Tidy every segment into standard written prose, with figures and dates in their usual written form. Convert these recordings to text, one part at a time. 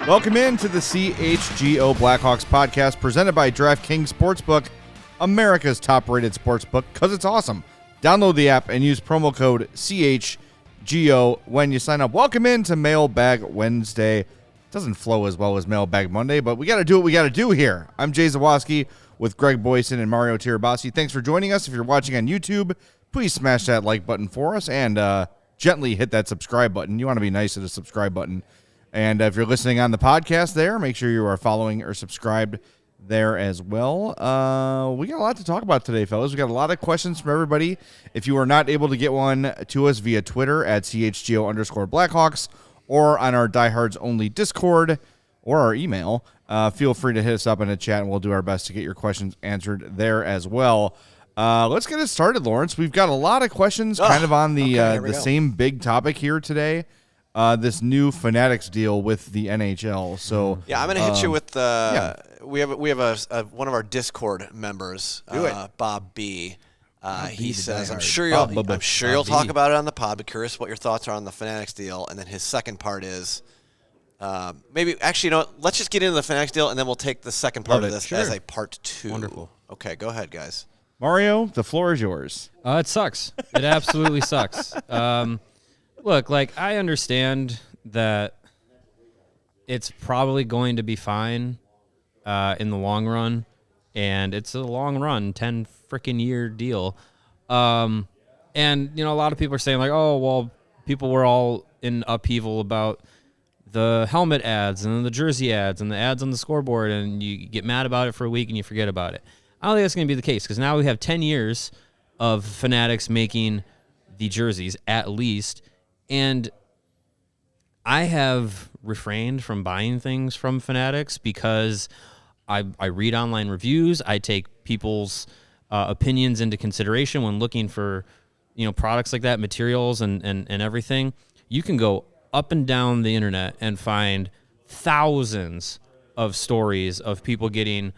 Welcome into the CHGO Blackhawks Podcast, presented by DraftKings Sportsbook, America's top-rated sportsbook, because it's awesome. Download the app and use promo code CHGO when you sign up. Welcome into Mailbag Wednesday. Doesn't flow as well as Mailbag Monday, but we got to do what we got to do here. I'm Jay Zawaski with Greg Boysen and Mario Tirabassi. Thanks for joining us. If you're watching on YouTube, please smash that like button for us and gently hit that subscribe button. You want to be nice to the subscribe button. And if you're listening on the podcast there, make sure you are following or subscribed there as well. We got a lot to talk about today, fellas. We got a lot of questions from everybody. If you are not able to get one to us via Twitter at CHGO_Blackhawks or on our Diehards Only Discord or our email, feel free to hit us up in the chat, and we'll do our best to get your questions answered there as well. Let's get it started, Lawrence. We've got a lot of questions kind of on the same big topic here today. This new Fanatics deal with the NHL. So yeah, I'm going to hit you with we have a one of our Discord members, Bob B. He says, "I'm sure you'll talk about it on the pod. But curious what your thoughts are on the Fanatics deal." And then his second part is let's just get into the Fanatics deal, and then we'll take the second part of this as a part two. Wonderful. Okay, go ahead, guys. Mario, the floor is yours. It sucks. It absolutely sucks. Look, I understand that it's probably going to be fine in the long run, and it's a long run, 10 freaking year deal. And, a lot of people are saying, oh, well, people were all in upheaval about the helmet ads and the jersey ads and the ads on the scoreboard, and you get mad about it for a week and you forget about it. I don't think that's going to be the case, because now we have 10 years of Fanatics making the jerseys, at least. And I have refrained from buying things from Fanatics because I read online reviews. I take people's opinions into consideration when looking for, products like that, materials and everything. You can go up and down the internet and find thousands of stories of people getting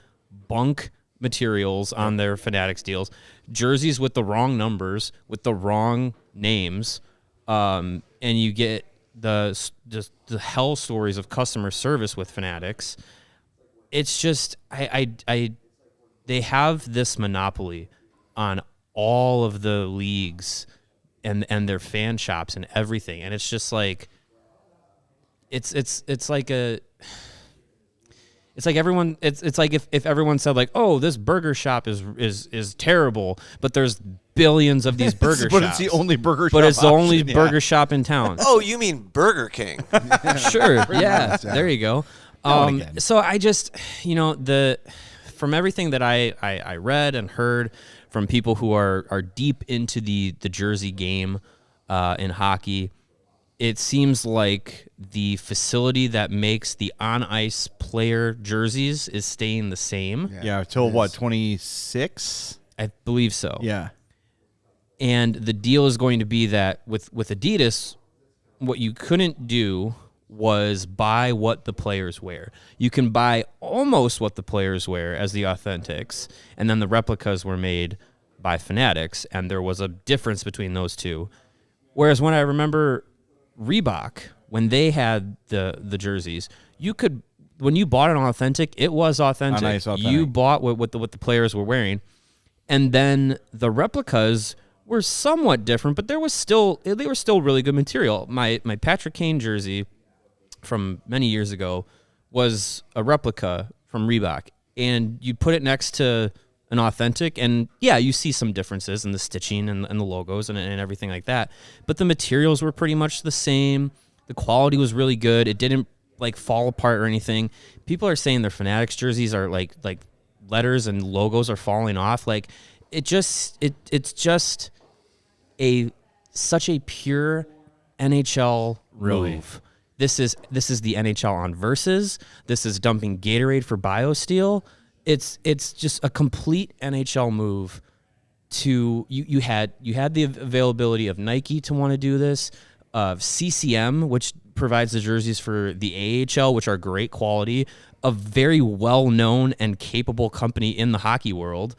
bunk materials on their Fanatics deals, jerseys with the wrong numbers, with the wrong names. And you get the hell stories of customer service with Fanatics. It's just they have this monopoly on all of the leagues and their fan shops and everything, and it's just it's like everyone. It's like if everyone said oh, this burger shop is terrible, but there's billions of these burger shops. But it's the only burger shop. But it's the only burger shop in town. Oh, you mean Burger King? Sure. Yeah. There you go. So I just, from everything that I read and heard from people who are deep into the jersey game in hockey, it seems like the facility that makes the on-ice player jerseys is staying the same. Yeah, till what, 26? I believe so. Yeah. And the deal is going to be that with Adidas, what you couldn't do was buy what the players wear. You can buy almost what the players wear as the authentics, and then the replicas were made by Fanatics, and there was a difference between those two. Whereas when I remember Reebok, when they had the jerseys, you could, when you bought an authentic, it was authentic. Nice authentic. You bought what the players were wearing, and then the replicas were somewhat different, but they were still really good material. My Patrick Kane jersey from many years ago was a replica from Reebok, and you put it next to an authentic. And yeah, you see some differences in the stitching and the logos and everything like that. But the materials were pretty much the same. The quality was really good. It didn't like fall apart or anything. People are saying their Fanatics jerseys are like letters and logos are falling off. Like it's just such a pure NHL move. This is the NHL on Versus. This is dumping Gatorade for Biosteel. It's just a complete NHL move. To you had the availability of Nike to want to do this, of CCM, which provides the jerseys for the AHL, which are great quality, a very well-known and capable company in the hockey world.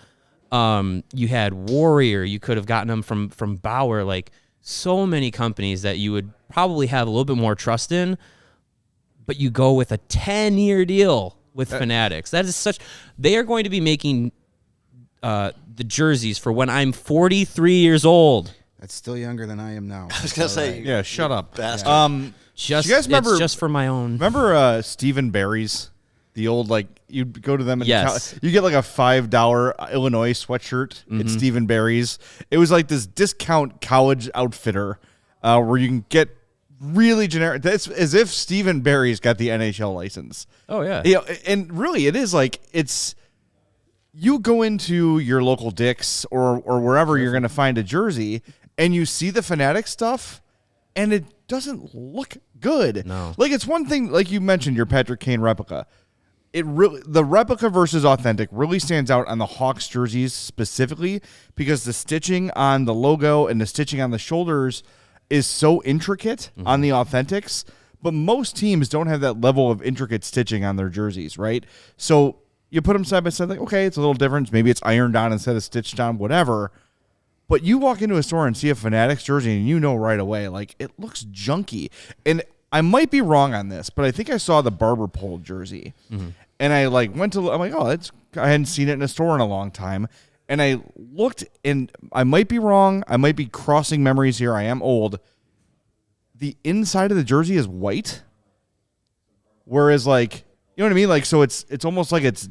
You had Warrior. You could have gotten them from Bauer. Like, so many companies that you would probably have a little bit more trust in, but you go with a 10-year deal with Fanatics. That is they are going to be making the jerseys for when I'm 43 years old. That's still younger than I am now. I was going to say. Yeah, shut up. Bastard. You guys remember, it's just for my own. Remember Stephen Barry's? The old, like, you'd go to them and yes. You get like a $5 Illinois sweatshirt at Stephen Barry's. It was like this discount college outfitter where you can get really generic. That's as if Stephen Barry's got the NHL license. Oh, yeah. You know, and really, it is like, you go into your local Dick's or wherever you're going to find a jersey, and you see the Fanatic stuff, and it doesn't look good. No. Like, it's one thing, like you mentioned, your Patrick Kane replica. The replica versus authentic really stands out on the Hawks jerseys specifically because the stitching on the logo and the stitching on the shoulders is so intricate on the authentics, but most teams don't have that level of intricate stitching on their jerseys, right? So you put them side by side, like, okay, it's a little different. Maybe it's ironed on instead of stitched on, whatever. But you walk into a store and see a Fanatics jersey and you know right away, like, it looks junky. And I might be wrong on this, but I think I saw the Barber Pole jersey. And I I'm like, oh, I hadn't seen it in a store in a long time. And I looked, and I might be wrong. I might be crossing memories here. I am old. The inside of the jersey is white. Whereas, like, you know what I mean? Like, so it's almost like it's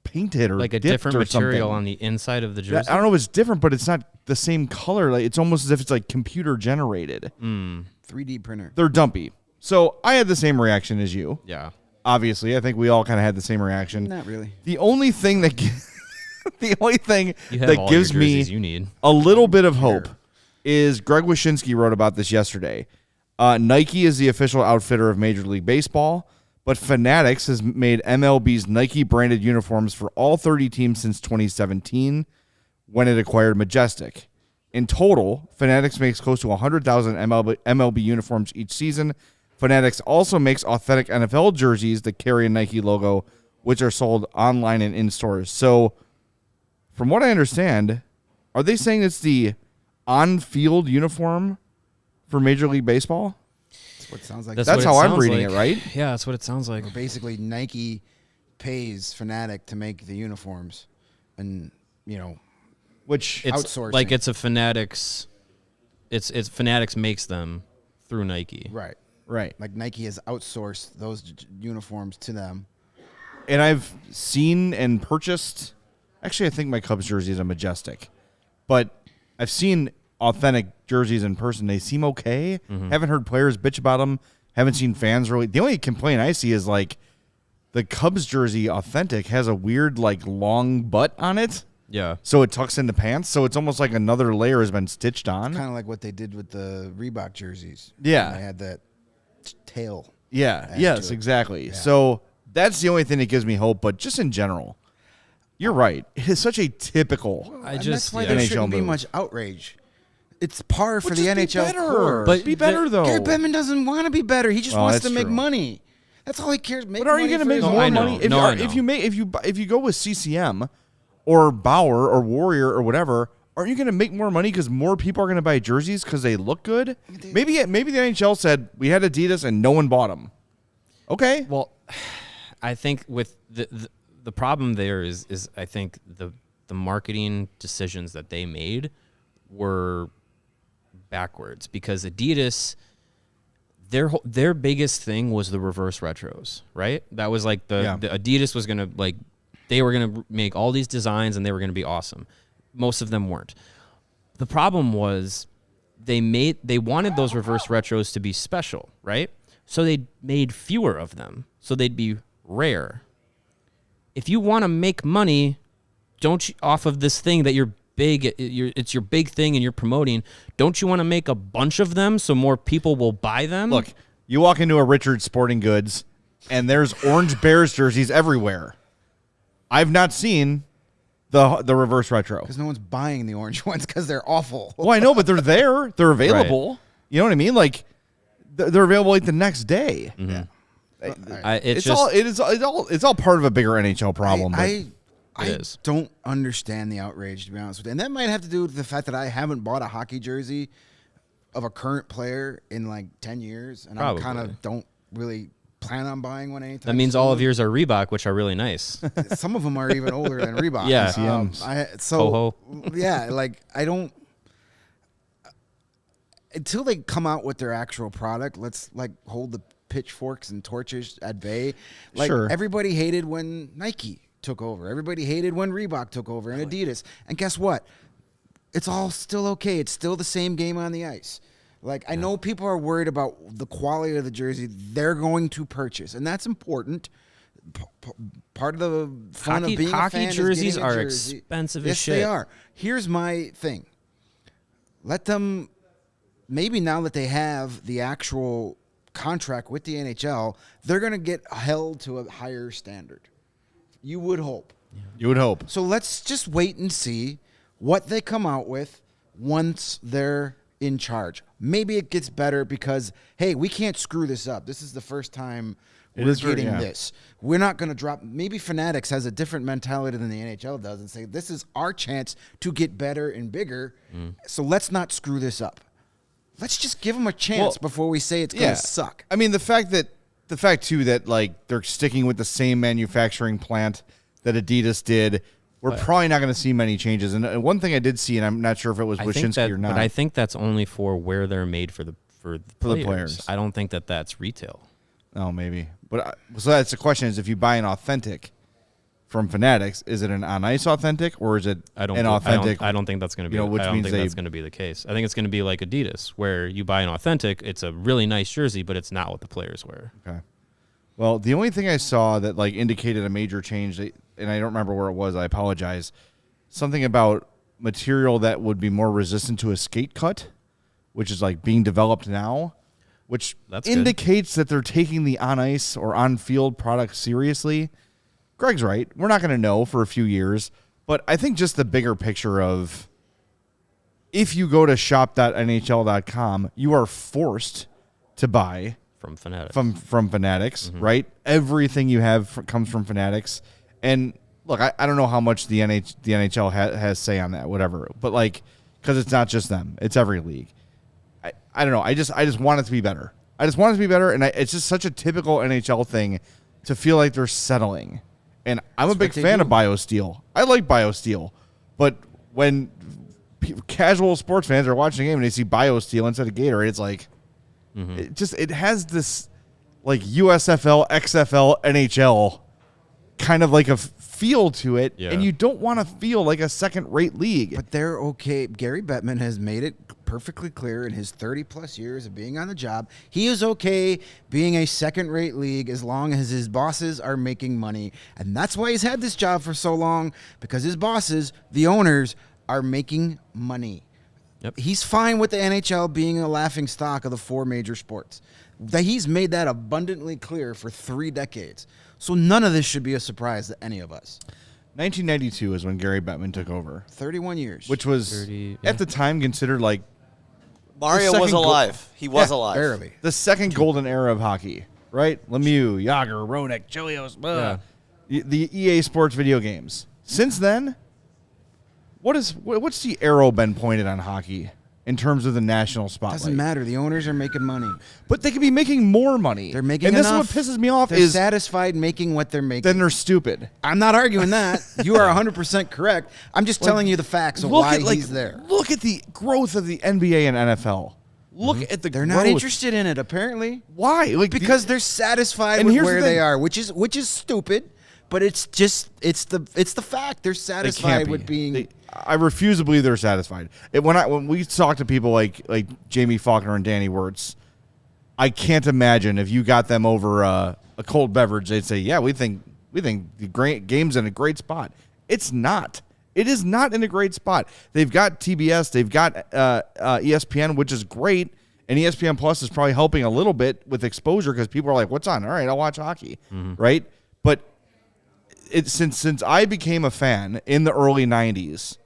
painted or like a dipped different or material something on the inside of the jersey. I don't know if it's different, but it's not the same color. Like, it's almost as if it's like computer generated. 3D printer. They're dumpy. So I had the same reaction as you. Yeah. Obviously, I think we all kind of had the same reaction. Not really. The only thing that gives me you need. a little bit of hope is Greg Wyshynski wrote about this yesterday. Nike is the official outfitter of Major League Baseball, but Fanatics has made MLB's Nike-branded uniforms for all 30 teams since 2017 when it acquired Majestic. In total, Fanatics makes close to 100,000 MLB uniforms each season. Fanatics also makes authentic NFL jerseys that carry a Nike logo, which are sold online and in stores. So, from what I understand, are they saying it's the on-field uniform for Major League Baseball? That's what it sounds like. That's how I'm reading it, right? Yeah, that's what it sounds like. Or basically, Nike pays Fanatic to make the uniforms, and Which It's outsourcing. like it's a Fanatics. It's Fanatics makes them through Nike. right. Like Nike has outsourced those uniforms to them. And I've seen and purchased. Actually, I think my Cubs jersey is a Majestic, but I've seen authentic jerseys in person. They seem okay. Haven't heard players bitch about them. Haven't seen fans really. The only complaint I see is like the Cubs jersey authentic has a weird like long butt on it. Yeah. So it tucks into pants. So it's almost like another layer has been stitched on. Kind of like what they did with the Reebok jerseys. Yeah. They had that tail. Yeah. Yes, exactly. Yeah. So that's the only thing that gives me hope. But just in general, you're right. It is such a typical. That's why there shouldn't be much outrage. It's par for the NHL core. But be better though. Gary Bettman doesn't want to be better. He just wants to make money. That's all he cares. But are you going to make more money if you go with CCM or Bauer or Warrior or whatever? Aren't you going to make more money because more people are going to buy jerseys because they look good? Maybe the NHL said we had Adidas and no one bought them. Okay. Well, I think with the problem there is I think the marketing decisions that they made were backwards because Adidas, their biggest thing was the reverse retros, right? That was like the Adidas was going to like they were going to make all these designs and they were going to be awesome. Most of them weren't. The problem was they wanted those reverse retros to be special, right? So they made fewer of them, so they'd be rare. If you want to make money, off of this thing that you're big, it's your big thing and you're promoting, don't you want to make a bunch of them so more people will buy them? Look, you walk into a Richards Sporting Goods, and there's orange Bears jerseys everywhere. I've not seen the reverse retro. Because no one's buying the orange ones because they're awful. Well, I know, but they're there. They're available. Right. You know what I mean? Like, they're available like the next day. Mm-hmm. Yeah. It's all part of a bigger NHL problem. I don't understand the outrage, to be honest with you. And that might have to do with the fact that I haven't bought a hockey jersey of a current player in like 10 years. And I kind of don't really plan on buying one anytime That means soon. all of yours are Reebok, which are really nice. Some of them are even older than Reebok. Yeah. So, yeah, like I don't. Until they come out with their actual product, let's like hold the pitchforks and torches at bay. Like Sure. Everybody hated when Nike took over. Everybody hated when Reebok took over and Adidas. And guess what? It's all still okay. It's still the same game on the ice. Like I know people are worried about the quality of the jersey they're going to purchase, and that's important. Part of the fun of being a fan jerseys is getting a are jersey. expensive yes, as shit. They are. Here's my thing. Let them, maybe now that they have the actual contract with the NHL, they're going to get held to a higher standard. You would hope. You would hope. So let's just wait and see what they come out with once they're in charge. Maybe it gets better because, hey, we can't screw this up. This is the first time we're getting this. We're not going to drop. Maybe Fanatics has a different mentality than the NHL does and say, this is our chance to get better and bigger, so let's not screw this up. Let's just give them a chance before we say it's going to suck. I mean, the fact too that like they're sticking with the same manufacturing plant that Adidas did, we're probably not going to see many changes. And one thing I did see, and I'm not sure if it was Wyshynski or not, but I think that's only for where they're made for the players. I don't think that's retail. Oh, maybe. But so that's the question: is if you buy an authentic from Fanatics, is it an on ice authentic or is it an authentic? I don't think that's going to be. Which means that's going to be the case. I think it's going to be like Adidas, where you buy an authentic. It's a really nice jersey, but it's not what the players wear. Okay. Well, the only thing I saw that like indicated a major change, and I don't remember where it was, I apologize, something about material that would be more resistant to a skate cut, which is like being developed now, which indicates that they're taking the on-ice or on-field product seriously. Greg's right. We're not going to know for a few years, but I think just the bigger picture of if you go to shop.nhl.com, you are forced to buy from Fanatics. From Fanatics, right? Everything you have comes from Fanatics. And look, I don't know how much the NHL has say on that, whatever. But like, because it's not just them, it's every league. I don't know. I just want it to be better. I just want it to be better, and it's just such a typical NHL thing to feel like they're settling. And I'm a big fan of Biosteel. I like Biosteel, but when casual sports fans are watching a game and they see Biosteel instead of Gatorade, it's like. It has this like USFL, XFL, NHL kind of like a feel to it, and you don't want to feel like a second-rate league. But they're okay. Gary Bettman has made it perfectly clear in his 30-plus years of being on the job, he is okay being a second-rate league as long as his bosses are making money. And that's why he's had this job for so long, because his bosses, the owners, are making money. Yep. He's fine with the NHL being a laughing stock of the four major sports. He's made that abundantly clear for 3 decades. So none of this should be a surprise to any of us. 1992 is when Gary Bettman took over. 31 years. Which was, at the time, considered like... Mario was alive. He was alive. Barely. The second golden era of hockey, right? Lemieux, Yager, Roenick, Chelios, the EA Sports video games. Since then... What's the arrow been pointed on hockey in terms of the national spotlight? Doesn't matter. The owners are making money. But they could be making more money. They're making and enough. This is what pisses me off. They're satisfied making what they're making. Then they're stupid. I'm not arguing that. You are 100% correct. I'm just telling you the facts of why he's there. Look at the growth of the NBA and NFL. Look at the They're growth. not interested in it, apparently. Why? Because they're satisfied with where they are, which is stupid. But it's the fact. They're satisfied with being. I refuse to believe they're satisfied. When we talk to people like Jamie Faulkner and Danny Wirtz, I can't imagine if you got them over a cold beverage, they'd say, "Yeah, we think the game's in a great spot." It's not. It is not in a great spot. They've got TBS, they've got ESPN, which is great, and ESPN Plus is probably helping a little bit with exposure because people are like, "What's on? All right, I'll watch hockey." Right? But since I became a fan in the early 90s,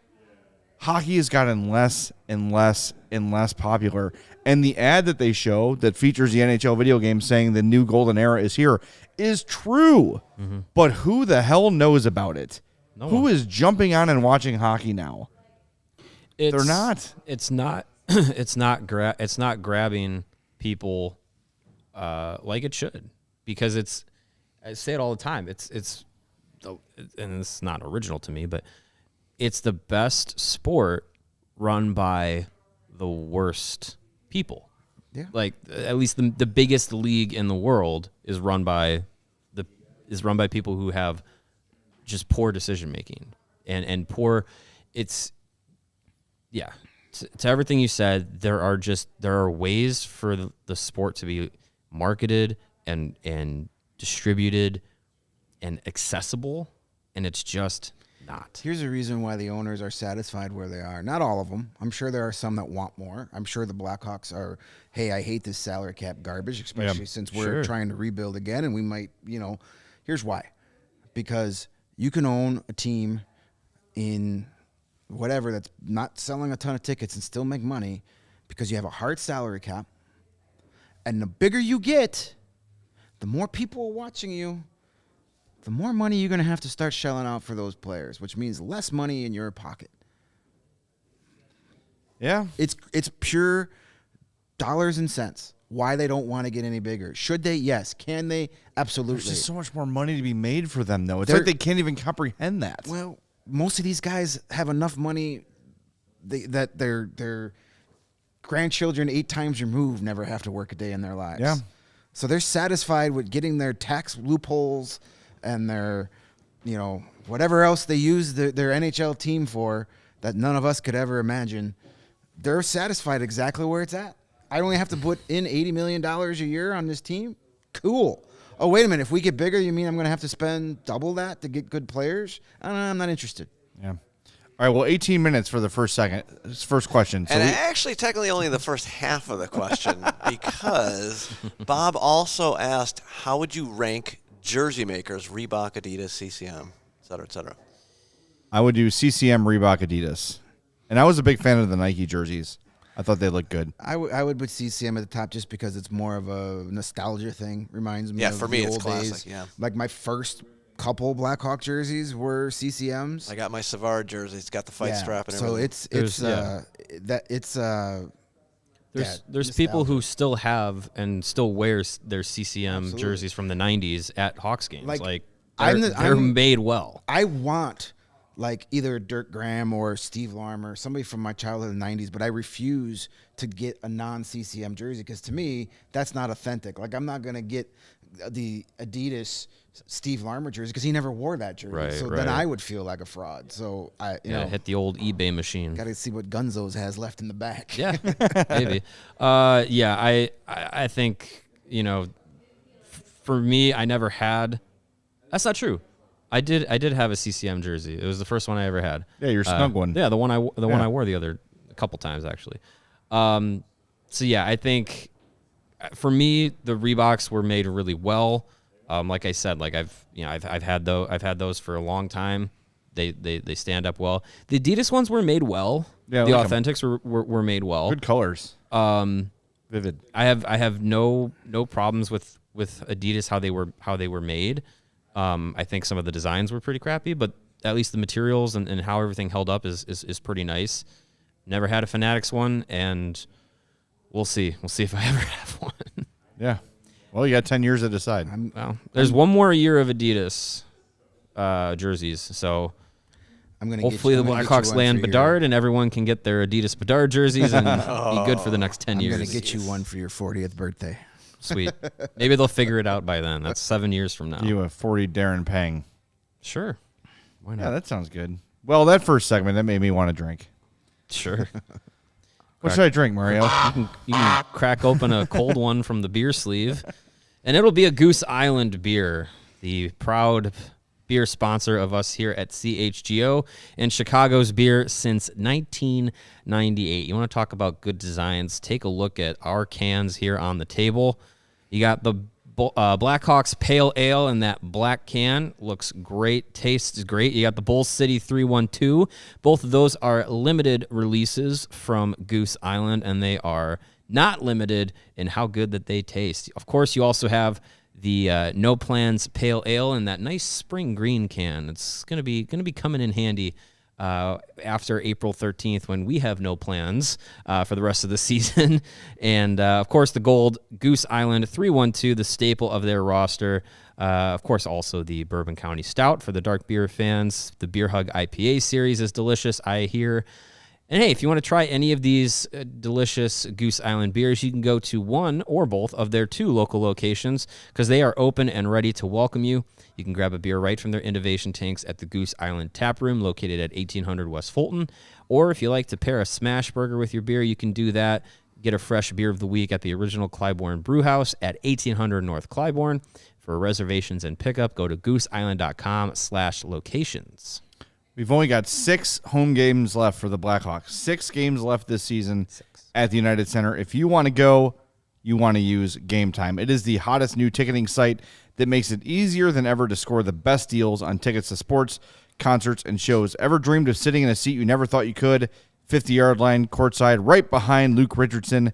hockey has gotten less and less and less popular. And the ad that they show that features the NHL video game saying the new golden era is here is true. But who the hell knows about it? Who is jumping on and watching hockey now? They're not. It's not. It's not grabbing people like it should, because it's. I say it all the time. And it's not original to me, but it's the best sport run by the worst people. Yeah. Like, at least the biggest league in the world is run by people who have just poor decision making and poor. It's to everything you said. There are ways for the sport to be marketed and distributed and accessible, and it's just not. Here's the reason why the owners are satisfied where they are. Not all of them. I'm sure there are some that want more. I'm sure the Blackhawks are, hey, I hate this salary cap garbage, especially since we're trying to rebuild again, and we might, here's why. Because you can own a team in whatever that's not selling a ton of tickets and still make money because you have a hard salary cap, and the bigger you get, the more people are watching you, the more money you're going to have to start shelling out for those players, which means less money in your pocket. Yeah. It's pure dollars and cents. Why they don't want to get any bigger. Should they? Yes. Can they? Absolutely. There's just so much more money to be made for them, though. It's like they can't even comprehend that. Well, most of these guys have enough money that their grandchildren 8 times removed never have to work a day in their lives. Yeah. So they're satisfied with getting their tax loopholes and their, whatever else they use their NHL team for that none of us could ever imagine. They're satisfied exactly where it's at. I only have to put in $80 million a year on this team. Cool. Oh, wait a minute. If we get bigger, you mean I'm going to have to spend double that to get good players? I'm not interested. Yeah. All right. Well, 18 minutes for the first question. So and actually, technically, only the first half of the question because Bob also asked, how would you rank jersey makers, Reebok, Adidas, CCM, et cetera, et cetera? I would do CCM, Reebok, Adidas. And I was a big fan of the Nike jerseys. I thought they looked good. I would put CCM at the top just because it's more of a nostalgia thing. Reminds me of for me, the it's old classic, days. yeah. Like my first couple Blackhawk jerseys were CCMs. I got my Savard jersey. It's got the fight strap and everything. There's people who still have and still wears their CCM jerseys from the 90s at Hawks games. Like they're made well. I want like either Dirk Graham or Steve Larmer, somebody from my childhood in the 90s, but I refuse to get a non-CCM jersey because to me, that's not authentic. Like I'm not going to get the Adidas Steve Larmer jersey because he never wore that jersey. Then I would feel like a fraud. So I hit the old eBay machine. Got to see what Gunzo's has left in the back. Yeah, maybe. I think for me, I never had. That's not true. I did have a CCM jersey. It was the first one I ever had. Yeah, your snug one. Yeah, the one I wore a couple times actually. I think for me the Reeboks were made really well. Like I said, like I've had those for a long time. They stand up well. The Adidas ones were made well. Yeah, the Authentics were made well. Good colors. Vivid. I have no problems with Adidas how they were made. I think some of the designs were pretty crappy, but at least the materials and how everything held up is pretty nice. Never had a Fanatics one, and we'll see. We'll see if I ever have one. Yeah. Well, you got 10 years to decide. There's one more year of Adidas jerseys, so hopefully the Blackhawks land Bedard and everyone can get their Adidas Bedard jerseys and be good for the next 10 years. I'm going to get you one for your 40th birthday. Sweet. Maybe they'll figure it out by then. That's 7 years from now. You a 40 Darren Pang. Sure. Why not? Yeah, that sounds good. Well, that first segment, that made me want to drink. Sure. What should I drink, Mario? You can crack open a cold one from the beer sleeve, and it'll be a Goose Island beer, the proud beer sponsor of us here at CHGO and Chicago's beer since 1998. You want to talk about good designs? Take a look at our cans here on the table. You got the Blackhawks Pale Ale in that black can. Looks great. Tastes great. You got the Bull City 312. Both of those are limited releases from Goose Island, and they are not limited in how good that they taste. Of course, you also have the No Plans Pale Ale in that nice spring green can. It's gonna be coming in handy after April 13th when we have no plans for the rest of the season. And, of course, the gold Goose Island 312, the staple of their roster. Of course, also the Bourbon County Stout for the dark beer fans. The Beer Hug IPA series is delicious, I hear. And, hey, if you want to try any of these delicious Goose Island beers, you can go to one or both of their 2 local locations because they are open and ready to welcome you. You can grab a beer right from their innovation tanks at the Goose Island Tap Room located at 1800 West Fulton. Or if you like to pair a smash burger with your beer, you can do that. Get a fresh beer of the week at the original Clybourne Brewhouse at 1800 North Clybourne. For reservations and pickup, go to gooseisland.com/locations. We've only got 6 home games left for the Blackhawks. 6 games left this season at the United Center. If you want to go, you want to use Game Time. It is the hottest new ticketing site that makes it easier than ever to score the best deals on tickets to sports, concerts, and shows. Ever dreamed of sitting in a seat you never thought you could? 50-yard line, courtside, right behind Luke Richardson.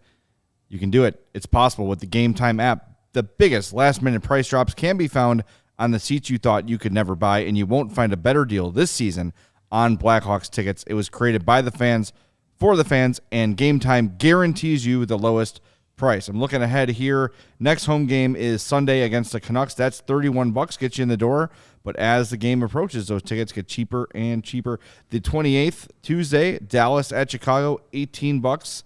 You can do it. It's possible with the Game Time app. The biggest last-minute price drops can be found on the seats you thought you could never buy, and you won't find a better deal this season on Blackhawks tickets. It was created by the fans, for the fans, and Game Time guarantees you the lowest price. I'm looking ahead here. Next home game is Sunday against the Canucks. That's $31, gets you in the door. But as the game approaches, those tickets get cheaper and cheaper. The 28th, Tuesday, Dallas at Chicago, $18,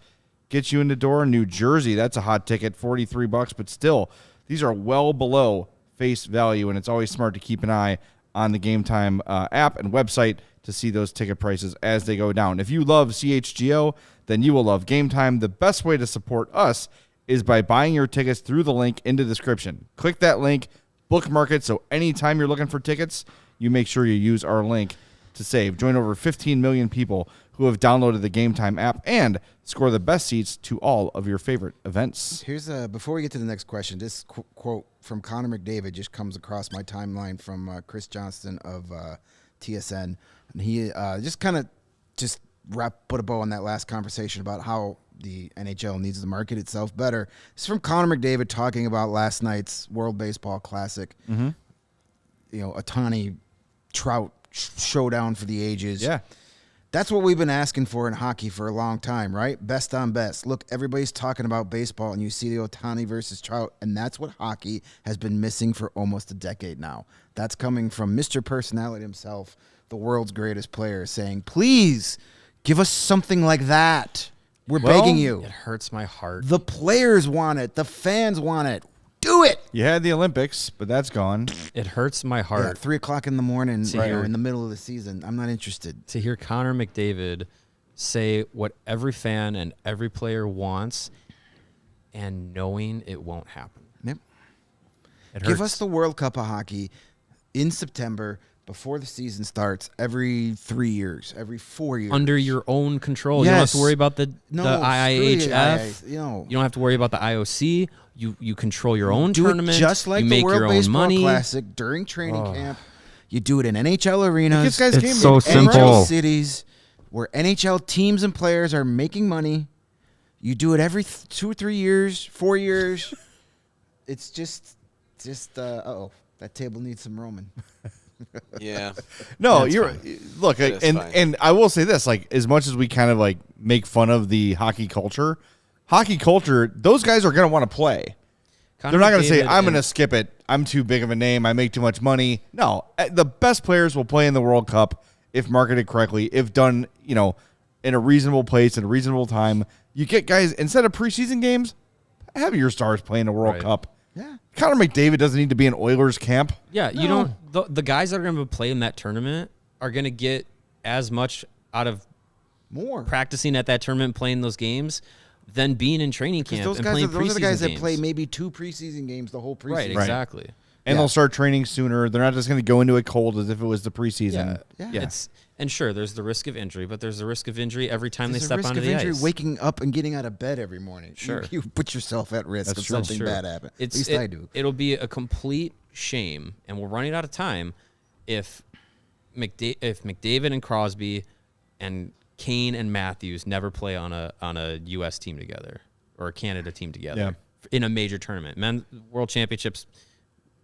gets you in the door. New Jersey, that's a hot ticket, $43, but still, these are well below face value, and it's always smart to keep an eye on the Game Time app and website to see those ticket prices as they go down. If you love CHGO, then you will love Game Time. The best way to support us is by buying your tickets through the link in the description. Click that link, bookmark it, so anytime you're looking for tickets, you make sure you use our link to save. Join over 15 million people who have downloaded the Game Time app and score the best seats to all of your favorite events. Here's before we get to the next question, this quote from Connor McDavid just comes across my timeline from Chris Johnston of TSN, and he just kind of put a bow on that last conversation about how the NHL needs to market itself better. It's from Connor McDavid talking about last night's World Baseball Classic. Mm-hmm. You know, Ohtani Trout showdown for the ages. Yeah. That's what we've been asking for in hockey for a long time, right? Best on best. Look, everybody's talking about baseball, and you see the Ohtani versus Trout, and that's what hockey has been missing for almost a decade now. That's coming from Mr. Personality himself, the world's greatest player, saying, please give us something like that. We're begging you. It hurts my heart. The players want it. The fans want it. Do it. You had the Olympics, but that's gone. It hurts my heart. Yeah, 3 o'clock in the morning, in the middle of the season. I'm not interested. To hear Connor McDavid say what every fan and every player wants and knowing it won't happen. Yep. It hurts. Give us the World Cup of Hockey in September before the season starts every 3 years, every 4 years. Under your own control. Yes. You don't have to worry about the No, IIHF. you know. You don't have to worry about the IOC. You control your own Do tournament. it just like you the make World your own Baseball money. Classic during training camp. You do it in NHL arenas. This guy's It's game so in simple. NHL cities where NHL teams and players are making money. You do it every 2 or 3 years, 4 years. It's just that table needs some Roman. Yeah. No, That's you're fine. look, It is and fine. and I will say this: like, as much as we kind of like make fun of the hockey culture, those guys are going to want to play. They're not going to say, "I'm going to skip it. I'm too big of a name. I make too much money." No, the best players will play in the World Cup if marketed correctly, if done, in a reasonable place at a reasonable time. You get guys instead of preseason games, have your stars play in the World Right. Cup. Yeah. Connor McDavid doesn't need to be in Oilers camp. Yeah, you don't. The guys that are going to play in that tournament are going to get as much out of more practicing at that tournament, playing those games, than being in training camp those and guys playing those are the guys games. that play maybe 2 preseason games the whole preseason. Right, exactly. And they'll start training sooner. They're not just going to go into it cold as if it was the preseason. Yeah. And sure, there's the risk of injury, but there's the risk of injury every time There's they a step risk onto of the injury ice. waking up and getting out of bed every morning. Sure. You put yourself at risk of something bad happen. At least I do. It'll be a complete shame, and we're running out of time if McDavid and Crosby and Kane and Matthews never play on a U.S. team together or a Canada team together in a major tournament. Men's World Championships,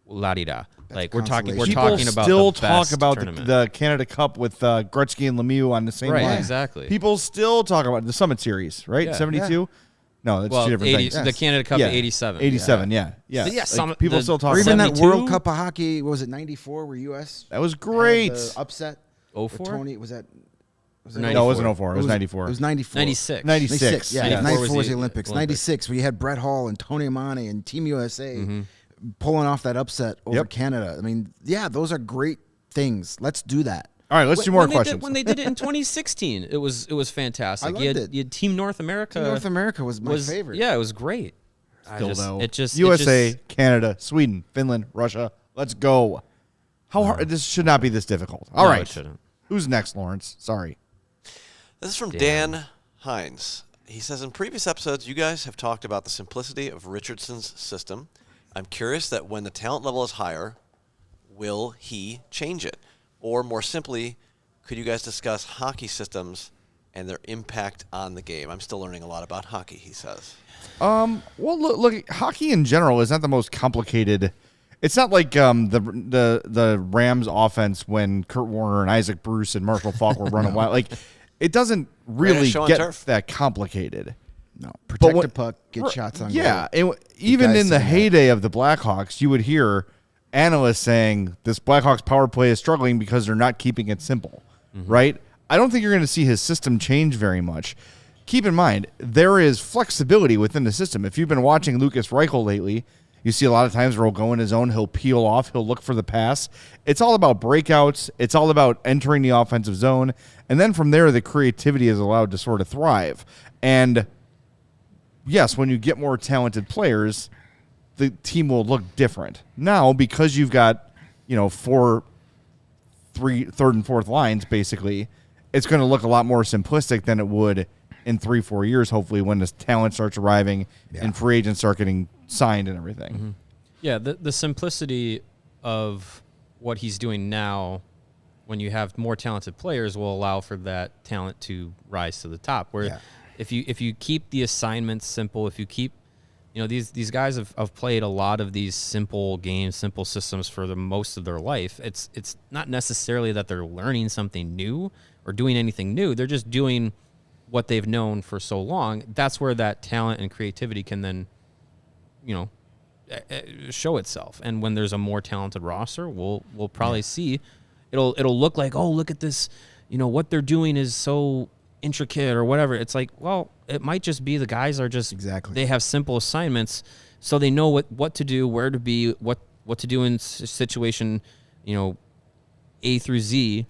la-di-da. Like we're talking about still the talk best about tournament. the Canada Cup with Gretzky and Lemieux on the same line. Right, exactly. People still talk about the Summit Series, right? Yeah. 72? No, that's two different things. The Canada Cup of 87. 87, yeah. People still talk Or even about that 72? World Cup of hockey, what was it, 94, where U.S. That was great. had the upset? 04? Tony, was that? No, it wasn't 04. It was 94. It was 94. 96. 96. Yeah, Yeah. 94 was was the the Olympics. Olympics. 96, where you had Brett Hall and Tony Amani and Team USA pulling off that upset over Canada. I mean, those are great things. Let's do that. All right, let's do more questions. When they did it in 2016, it was fantastic. I loved it. You had Team North America. North America was my favorite. Yeah, it was great. USA, Canada, Sweden, Finland, Russia. Let's go. How hard? This should not be this difficult. All right. It shouldn't. Who's next, Lawrence? Sorry. This is from Dan Hines. He says, in previous episodes, you guys have talked about the simplicity of Richardson's system. I'm curious that when the talent level is higher, will he change it? Or more simply, could you guys discuss hockey systems and their impact on the game? I'm still learning a lot about hockey, he says. Well, look, hockey in general is not the most complicated. It's not like the Rams offense when Kurt Warner and Isaac Bruce and Marshall Faulk were running wild. Like, it doesn't really get that complicated. No, protect the puck, get shots on goal. Yeah, even in the heyday of the Blackhawks, you would hear analysts saying this Blackhawks power play is struggling because they're not keeping it simple, right? I don't think you're going to see his system change very much. Keep in mind, there is flexibility within the system. If you've been watching Lucas Reichel lately, you see a lot of times where he'll go in his zone, he'll peel off, he'll look for the pass. It's all about breakouts. It's all about entering the offensive zone. And then from there, the creativity is allowed to sort of thrive. And yes, when you get more talented players, the team will look different. Now, because you've got, 4 third and fourth lines, basically, it's going to look a lot more simplistic than it would in 3-4 years, hopefully, when this talent starts arriving and free agents start getting signed and everything. Yeah, the simplicity of what he's doing now, when you have more talented players, will allow for that talent to rise to the top. Where if you keep the assignments simple, if you keep, these guys have played a lot of these simple games, simple systems for the most of their life. It's not necessarily that they're learning something new or doing anything new. They're just doing what they've known for so long. That's where that talent and creativity can then, show itself. And when there's a more talented roster, we'll probably see it'll look like, oh, look at this, what they're doing is so intricate or whatever. It's like, well, it might just be the guys are just they have simple assignments, so they know what to do, where to be, what to do in situation, A through Z,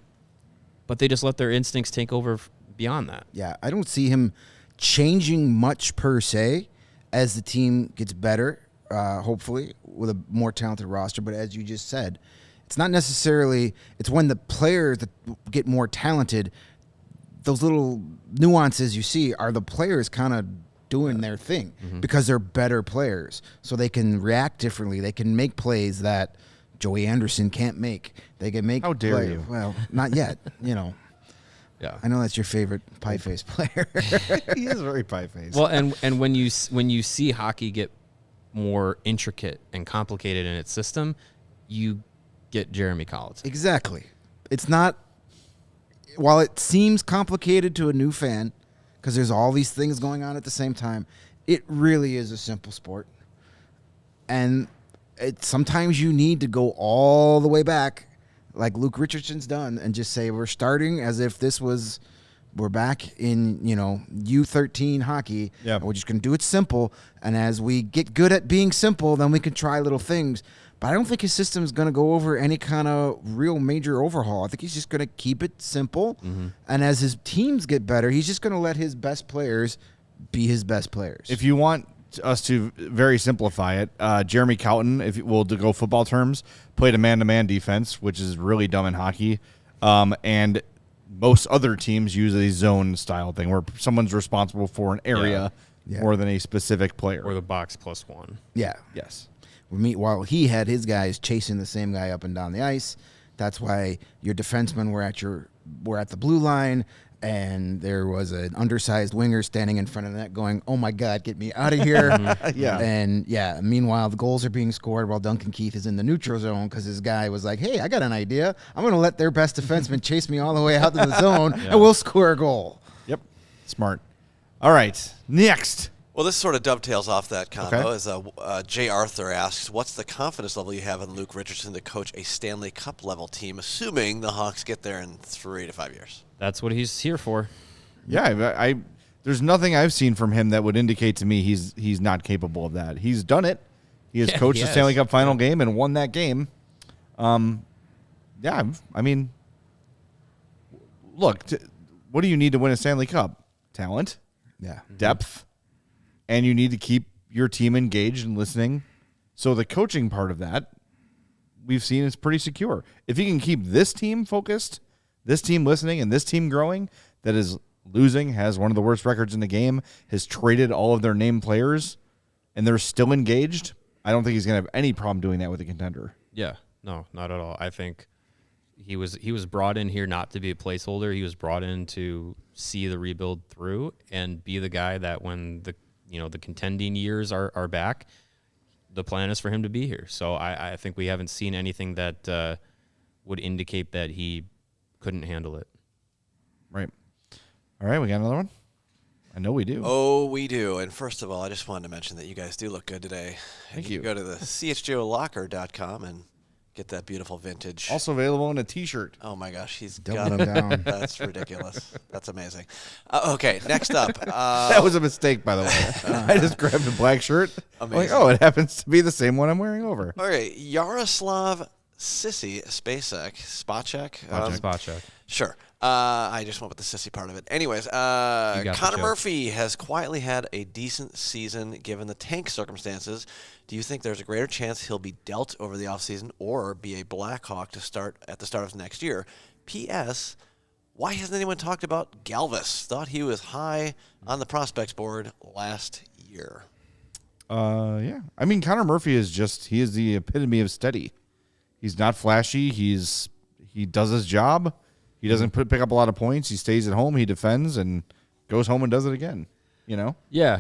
but they just let their instincts take over beyond that. Yeah, I don't see him changing much per se as the team gets better, hopefully, with a more talented roster. But as you just said, it's not necessarily – it's when the players that get more talented, those little nuances you see are the players kind of doing their thing because they're better players. So they can react differently. They can make plays that Joey Anderson can't make. They can make – How dare you? Well, not yet, Yeah, I know that's your favorite pie-faced player. He is very pie-faced. Well, and when you see hockey get more intricate and complicated in its system, you get Jeremy Colliton. Exactly. It's not – while it seems complicated to a new fan because there's all these things going on at the same time, it really is a simple sport. And sometimes you need to go all the way back like Luke Richardson's done and just say we're starting as if this was We're back in, U13 hockey. Yeah. We're just going to do it simple. And as we get good at being simple, then we can try little things. But I don't think his system is going to go over any kind of real major overhaul. I think he's just going to keep it simple. Mm-hmm. And as his teams get better, he's just going to let his best players be his best players. If you want us to very simplify it, Jeremy Cowton, if we'll to go football terms, played a man-to-man defense, which is really dumb in hockey. And most other teams use a zone style thing where someone's responsible for an area more than a specific player. Or the box +1. Yeah. Yes. While he had his guys chasing the same guy up and down the ice. That's why your defensemen were at the blue line, and there was an undersized winger standing in front of the net going, "Oh my God, get me out of here!" And meanwhile the goals are being scored while Duncan Keith is in the neutral zone because his guy was like, "Hey, I got an idea. I'm going to let their best defenseman chase me all the way out to the zone, and we'll score a goal." Yep, smart. All right, next. Well, this sort of dovetails off that combo. As Jay Arthur asks, what's the confidence level you have in Luke Richardson to coach a Stanley Cup level team, assuming the Hawks get there in 3 to 5 years? That's what he's here for. Yeah, I there's nothing I've seen from him that would indicate to me he's not capable of that. He's done it. He has coached the Stanley Cup final game and won that game. I mean, look, what do you need to win a Stanley Cup? Talent, depth, and you need to keep your team engaged and listening. So the coaching part of that, we've seen is pretty secure. If you can keep this team focused, this team listening, and this team growing, that is losing, has one of the worst records in the game, has traded all of their named players, and they're still engaged, I don't think he's going to have any problem doing that with a contender. Yeah, no, not at all. I think he was brought in here not to be a placeholder. He was brought in to see the rebuild through and be the guy that when the contending years are back, the plan is for him to be here. So I think we haven't seen anything that would indicate that he couldn't handle it. Right. All right, we got another one? I know we do. Oh, we do. And first of all, I just wanted to mention that you guys do look good today. Thank you. Go to the chgolocker.com and get that beautiful vintage. Also available in a T-shirt. Oh, my gosh. He's Doubling got them down. That's ridiculous. That's amazing. Okay, next up. That was a mistake, by the way. I just grabbed a black shirt. Amazing. Like, it happens to be the same one I'm wearing over. All right, Yaroslav Sissy, Spacek, Spacek. Sure. I just went with the sissy part of it. Anyways, Connor Murphy has quietly had a decent season given the tank circumstances. Do you think there's a greater chance he'll be dealt over the offseason or be a Blackhawk to start at the start of next year? P.S. Why hasn't anyone talked about Galvis? Thought he was high on the prospects board last year. Yeah. I mean, Connor Murphy is the epitome of steady. He's not flashy. He does his job. He doesn't pick up a lot of points. He stays at home. He defends and goes home and does it again. Yeah.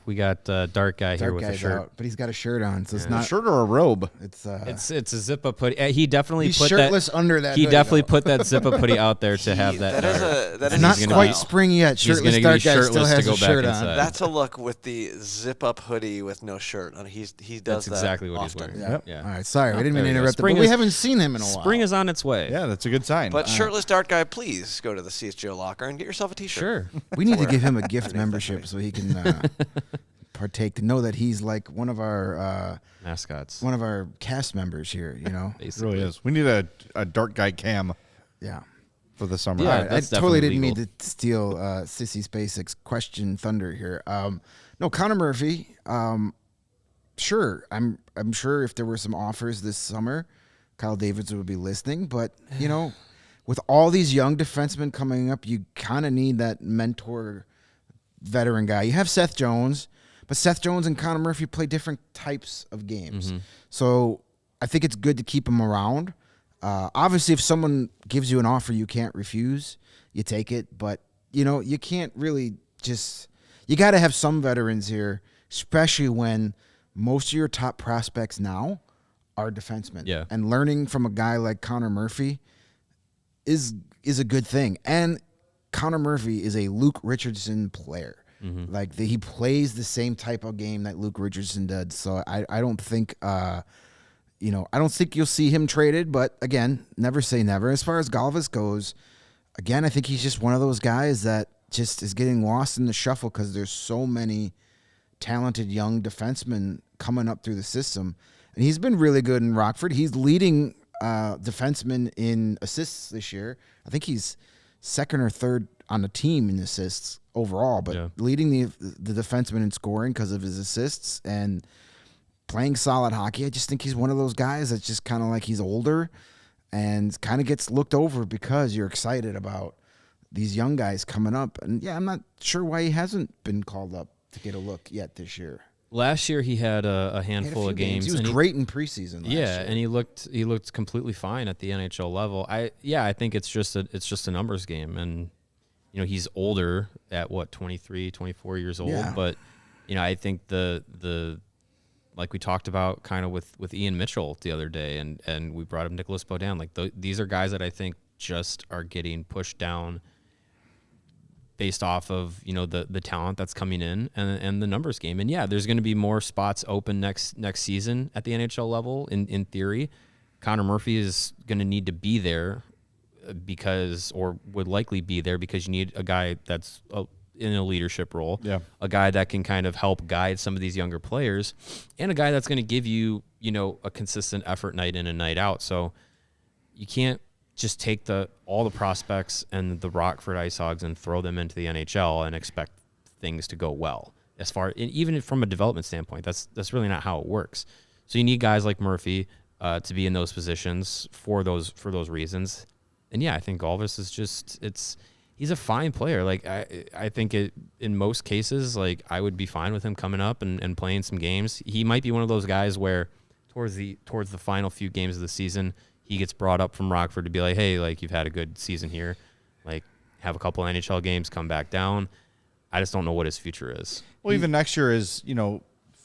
We got Dark Guy here with a shirt, out, but he's got a shirt on, so it's not a shirt or a robe. It's a zip-up hoodie. He definitely he's put shirtless that. under that. He hoodie, definitely though. put that zip-up hoodie out there to have that. That is not quite style. spring yet. He's Shirtless gonna Dark be Guy still shirtless has to go a shirt back on. inside. That's a look with the zip-up hoodie with no shirt. He does That's that exactly what often. he's wearing. Yeah. All right. Sorry, we didn't mean to There you go. interrupt. But Spring we is- haven't seen him in a while. Spring is on its way. Yeah, that's a good sign. But shirtless Dark Guy, please go to the CHGO locker and get yourself a T-shirt. Sure. We need to give him a gift membership so he can partake. To know that he's like one of our Mascots. one of our cast members here. It Basically. really is. We need a Dark Guy cam Yeah. for the summer. Yeah. All right, I that's totally definitely didn't legal. mean to steal Sissy SpaceX question thunder here. No, Connor Murphy. Sure, I'm sure if there were some offers this summer, Kyle Davidson would be listening. But with all these young defensemen coming up, you kind of need that mentor, veteran guy. You have Seth Jones, but Seth Jones and Connor Murphy play different types of games. So I think it's good to keep them around. Obviously, if someone gives you an offer you can't refuse, you take it. But, you can't really you got to have some veterans here, especially when most of your top prospects now are defensemen. Yeah. And learning from a guy like Connor Murphy is a good thing. And Connor Murphy is a Luke Richardson player. He plays the same type of game that Luke Richardson did. So I don't think I don't think you'll see him traded, but again, never say never. As far as Galvis goes, again, I think he's just one of those guys that just is getting lost in the shuffle because there's so many talented young defensemen coming up through the system. And he's been really good in Rockford. He's leading defenseman in assists this year. I think he's second or third on the team in assists overall, but leading the defenseman in scoring because of his assists and playing solid hockey. I just think he's one of those guys that's just kind of like he's older and kind of gets looked over because you're excited about these young guys coming up. And, I'm not sure why he hasn't been called up to get a look yet this year. Last year he had a handful of games. He was great in preseason last year. And he looked completely fine at the NHL level. I think it's just a numbers game, and he's older at 23, 24 years old, but I think the like we talked about kind of with Ian Mitchell the other day, and we brought up Nicholas Beaudin. Like these are guys that I think just are getting pushed down based off of the talent that's coming in and the numbers game. And there's going to be more spots open next season at the NHL level. In theory, Connor Murphy is going to need to be there or would likely be there because you need a guy that's in a leadership role, a guy that can kind of help guide some of these younger players, and a guy that's going to give you a consistent effort night in and night out. So you can't just take all the prospects and the Rockford Ice Hogs and throw them into the NHL and expect things to go well. Even from a development standpoint, that's really not how it works. So you need guys like Murphy to be in those positions for those reasons. And I think Galvis is he's a fine player. Like I think in most cases, like I would be fine with him coming up and playing some games. He might be one of those guys where towards the final few games of the season, he gets brought up from Rockford to be like, hey, like you've had a good season here, like have a couple NHL games, come back down. I just don't know what his future is. Well, even next year is,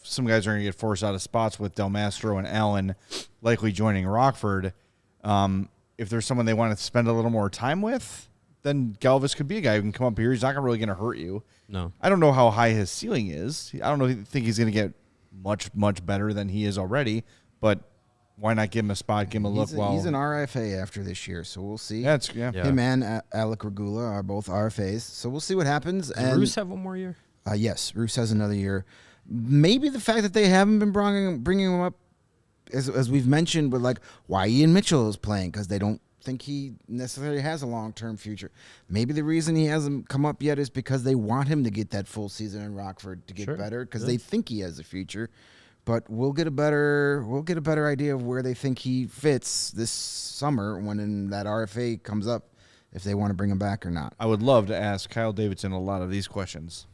some guys are going to get forced out of spots with Del Mastro and Allen likely joining Rockford. If there's someone they want to spend a little more time with, then Galvis could be a guy who can come up here. He's not really going to hurt you. No. I don't know how high his ceiling is. I don't think he's going to get much better than he is already, but why not give him a spot, give him a look? He's an RFA after this year, so we'll see. Him and Alec Regula are both RFAs, so we'll see what happens. Does Roos have one more year? Yes, Roos has another year. Maybe the fact that they haven't been bringing him up, as we've mentioned, with like why Ian Mitchell is playing, because they don't think he necessarily has a long-term future. Maybe the reason he hasn't come up yet is because they want him to get that full season in Rockford to get better, because they think he has a future. But we'll get a better idea of where they think he fits this summer when that RFA comes up, if they want to bring him back or not. I would love to ask Kyle Davidson a lot of these questions.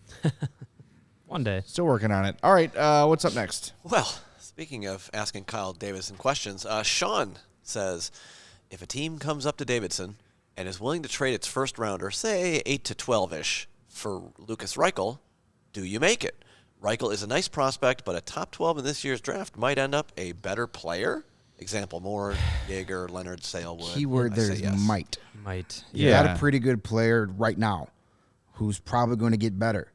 One day. Still working on it. All right, what's up next? Well, speaking of asking Kyle Davidson questions, Sean says, if a team comes up to Davidson and is willing to trade its first rounder, say 8 to 12-ish, for Lucas Reichel, do you make it? Reichel is a nice prospect, but a top 12 in this year's draft might end up a better player. Example, Moore, Yeager, Leonard, Salewood. Keyword there is might. Might. You got a pretty good player right now who's probably going to get better.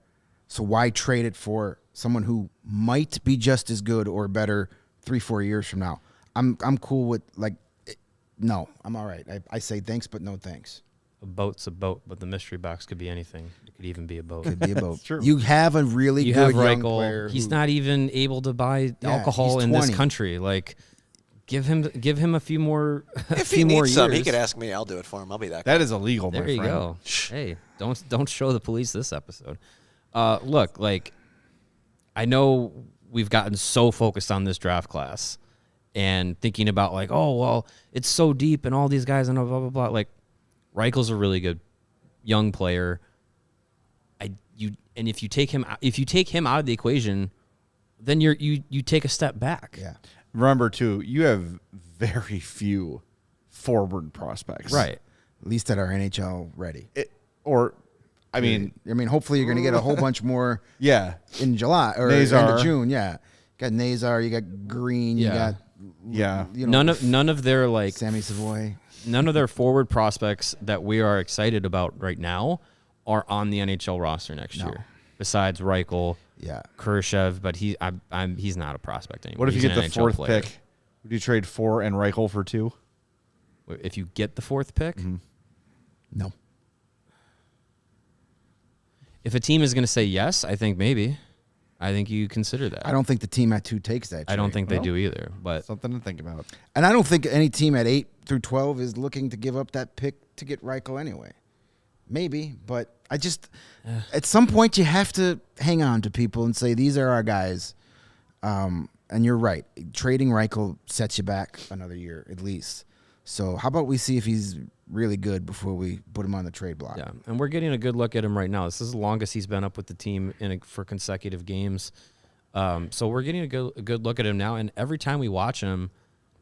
So why trade it for someone who might be just as good or better 3-4 years from now? I'm cool with, no, I'm all right. I say thanks, but no thanks. A boat's a boat, but the mystery box could be anything. It could even be a boat. Could be a boat. True. You have a really good young player. He's not even able to buy alcohol in this country. Like, give him a few more. If he needs some, he could ask me. I'll do it for him. I'll be that guy. That is illegal. There my you friend. go. Hey, don't show the police this episode. Look, like, I know we've gotten so focused on this draft class and thinking about like, oh well, it's so deep and all these guys and blah blah blah. Like, Reichel's a really good young player. And if you take him out of the equation, then you take a step back. Yeah. Remember too, you have very few forward prospects, Right. At least that are NHL ready. I mean, hopefully you're going to get a whole bunch more. Yeah. In July or Nazar. end of June. Yeah. You got Nazar. You got Green. You got. Yeah. None of their like Sammy Savoy. None of their forward prospects that we are excited about right now are on the NHL roster next year. Besides Reichel, Khrushchev, but he's not a prospect anymore. What if he's you get the NHL fourth player. pick? Would you trade 4 and Reichel for 2? If you get the fourth pick, No. If a team is going to say yes, I think maybe. I think you consider that. I don't think the team at 2 takes that. I don't think they do either. But something to think about. And I don't think any team at 8 through 12 is looking to give up that pick to get Reichel anyway. Maybe, but I just at some point you have to hang on to people and say these are our guys. And you're right. Trading Reichel sets you back another year at least. So how about we see if he's really good before we put him on the trade block? Yeah, and we're getting a good look at him right now. This is the longest he's been up with the team for consecutive games. So we're getting a good look at him now. And every time we watch him,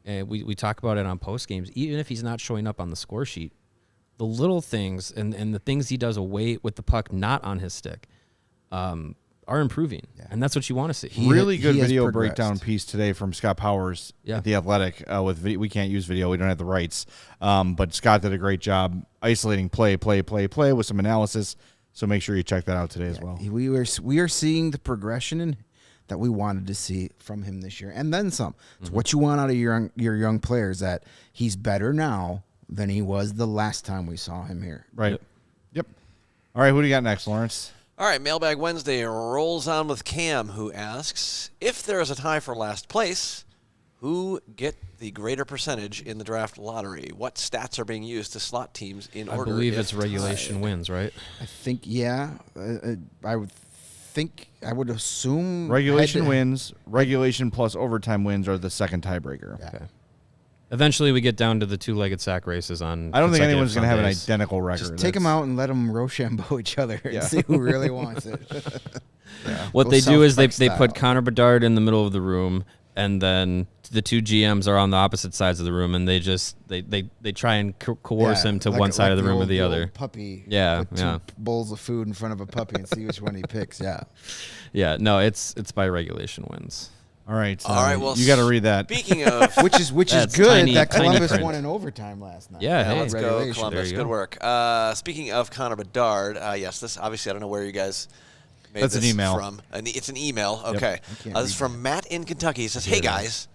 and we talk about it on post games, even if he's not showing up on the score sheet, the little things and the things he does away with the puck not on his stick are improving, and that's what you want to see. Really good video breakdown piece today from Scott Powers at The Athletic. We can't use video; we don't have the rights. But Scott did a great job isolating play with some analysis. So make sure you check that out today as well. We are seeing the progression that we wanted to see from him this year, and then some. It's what you want out of your young players. That he's better now than he was the last time we saw him here. Right. Yep. All right. Who do you got next, Lawrence? All right, Mailbag Wednesday rolls on with Cam, who asks, if there is a tie for last place, who get the greater percentage in the draft lottery? What stats are being used to slot teams in order? I believe it's regulation wins, right? I think, I would assume regulation wins, regulation plus overtime wins are the second tiebreaker. Yeah. Okay. Eventually, we get down to the 2-legged sack races on. I don't think anyone's going to have an identical record. Just take them out and let them Rochambeau each other and see who really wants it. What they do is they put Conor Bedard in the middle of the room, and then the 2 GMs are on the opposite sides of the room, and they try and coerce him to one side of the room or the other. Puppy. Yeah, put 2 bowls of food in front of a puppy and see which one he picks. Yeah. Yeah. No, it's by regulation wins. All right. All right. Well, you got to read that. Speaking of, which is good tiny, that Columbus print. won in overtime last night. Yeah. Hey, let's go Columbus. Good go. work. Speaking of Conor Bedard, yes, this obviously I don't know where you guys made That's this an email from. It's an email. Okay. Yep. This is from Matt in Kentucky. He says, "Hey guys,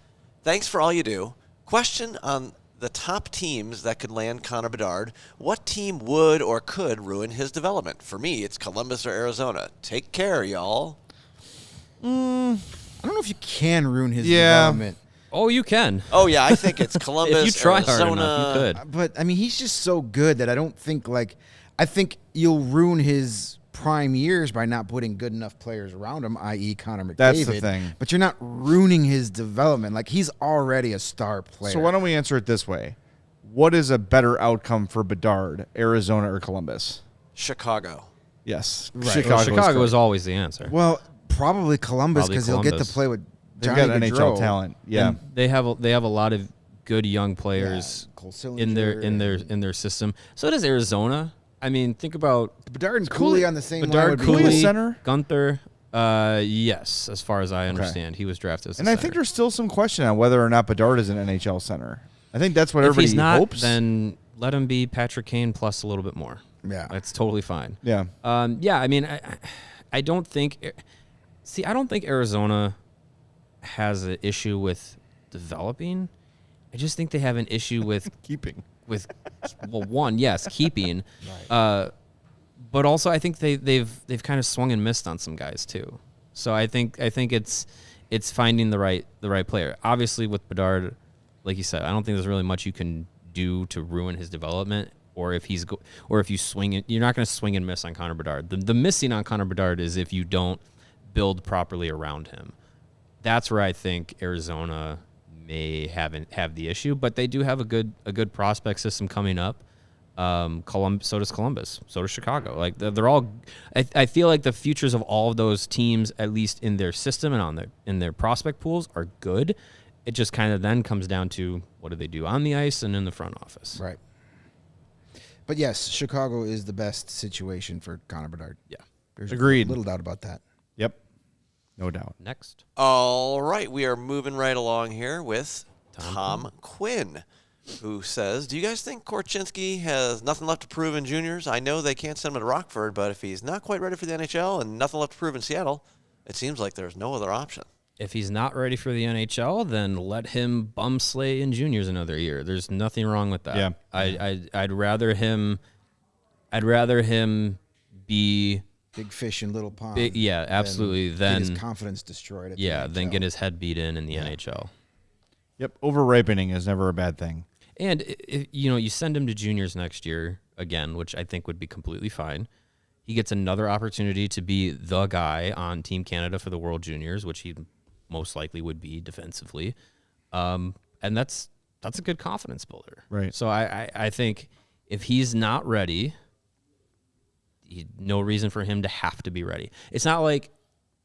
thanks for all you do. Question on the top teams that could land Conor Bedard. What team would or could ruin his development? For me, it's Columbus or Arizona. Take care, y'all." I don't know if you can ruin his development. Oh, you can. Oh, yeah, I think it's Columbus, if you try Arizona. hard enough, you could. But, I mean, he's just so good that I don't think, I think you'll ruin his prime years by not putting good enough players around him, i.e. Connor McDavid. That's the thing. But you're not ruining his development. He's already a star player. So why don't we answer it this way? What is a better outcome for Bedard, Arizona or Columbus? Chicago. Yes. Right. Chicago is always the answer. Well, probably Columbus because he'll get to play with They've Johnny got Gaudreau. NHL talent. Yeah. And they have a lot of good young players Cole in Sillinger their system. So does Arizona. I mean, think about Bedard and Cooley on the same line. Bedard, would be Cooley Cooley, is center? Gunther. Yes, as far as I understand, he was drafted as a And center. I think there's still some question on whether or not Bedard is an NHL center. I think that's what if everybody he's not, hopes. then let him be Patrick Kane plus a little bit more. Yeah. That's totally fine. Yeah. Yeah, I mean, I don't think – see, I don't think Arizona has an issue with developing. I just think they have an issue with keeping. One, yes, keeping. Right. But also I think they've kind of swung and missed on some guys too. So I think it's finding the right player. Obviously with Bedard, like you said, I don't think there's really much you can do to ruin his development. Or if you swing it, you're not going to swing and miss on Conor Bedard. The missing on Conor Bedard is if you don't build properly around him. That's where I think Arizona may have the issue, but they do have a good prospect system coming up. So does Columbus. So does Chicago. Like they're all. I feel like the futures of all of those teams, at least in their system and in their prospect pools, are good. It just kind of then comes down to what do they do on the ice and in the front office. Right. But yes, Chicago is the best situation for Conor Bedard. Yeah. There's Agreed. Little doubt about that. Yep. No doubt. Next. All right, we are moving right along here with Tom Quinn, who says, do you guys think Korchinski has nothing left to prove in juniors? I know they can't send him to Rockford, but if he's not quite ready for the NHL and nothing left to prove in Seattle, it seems like there's no other option. If he's not ready for the NHL, then let him bum slay in juniors another year. There's nothing wrong with that. Yeah. I'd rather him be big fish in little pond. Absolutely. Then get his confidence destroyed. Then get his head beat in the NHL. Yep, over-ripening is never a bad thing. And if, you send him to juniors next year again, which I think would be completely fine. He gets another opportunity to be the guy on Team Canada for the World Juniors, which he most likely would be defensively. And that's a good confidence builder. Right. So I think if he's not ready, no reason for him to have to be ready. It's not like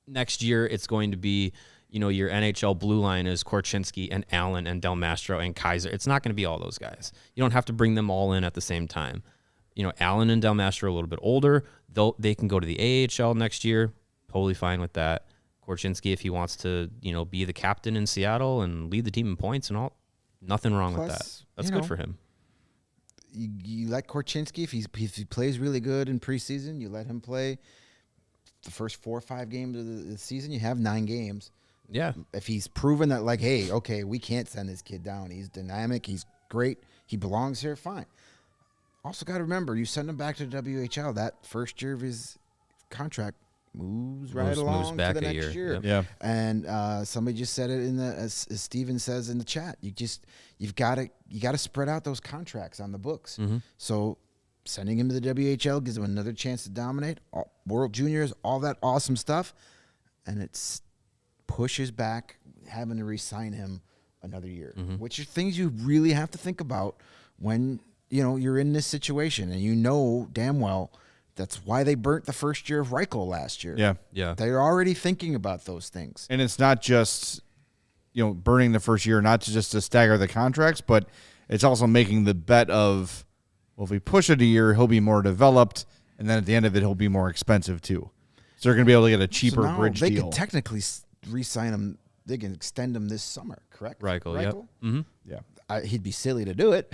next year it's going to be, your NHL blue line is Korchinski and Allen and Del Mastro and Kaiser. It's not going to be all those guys. You don't have to bring them all in at the same time. Allen and Del Mastro are a little bit older. They can go to the AHL next year. Totally fine with that. Korchinski, if he wants to, be the captain in Seattle and lead the team in points and all, nothing wrong with that. That's good for him. You let Korchinski, if he plays really good in preseason, you let him play the first 4 or 5 games of the season. You have 9 games. Yeah. If he's proven that, like, hey, okay, we can't send this kid down. He's dynamic. He's great. He belongs here. Fine. Also got to remember, you send him back to the WHL, that first year of his contract moves along back to the a next year. Yep. Yeah. And somebody just said it as Steven says in the chat. You got to spread out those contracts on the books. Mm-hmm. So sending him to the WHL gives him another chance to dominate. World Juniors, all that awesome stuff, and it's pushes back having to re-sign him another year, which are things you really have to think about when you're in this situation, and damn well that's why they burnt the first year of Reichel last year. Yeah. They're already thinking about those things. And it's not just, burning the first year, not just to stagger the contracts, but it's also making the bet of, well, if we push it a year, he'll be more developed, and then at the end of it, he'll be more expensive too. So they're going to be able to get a cheaper bridge they deal. could technically re-sign him. They can extend him this summer, correct? Reichel, yep. Mm-hmm. Yeah. He'd be silly to do it.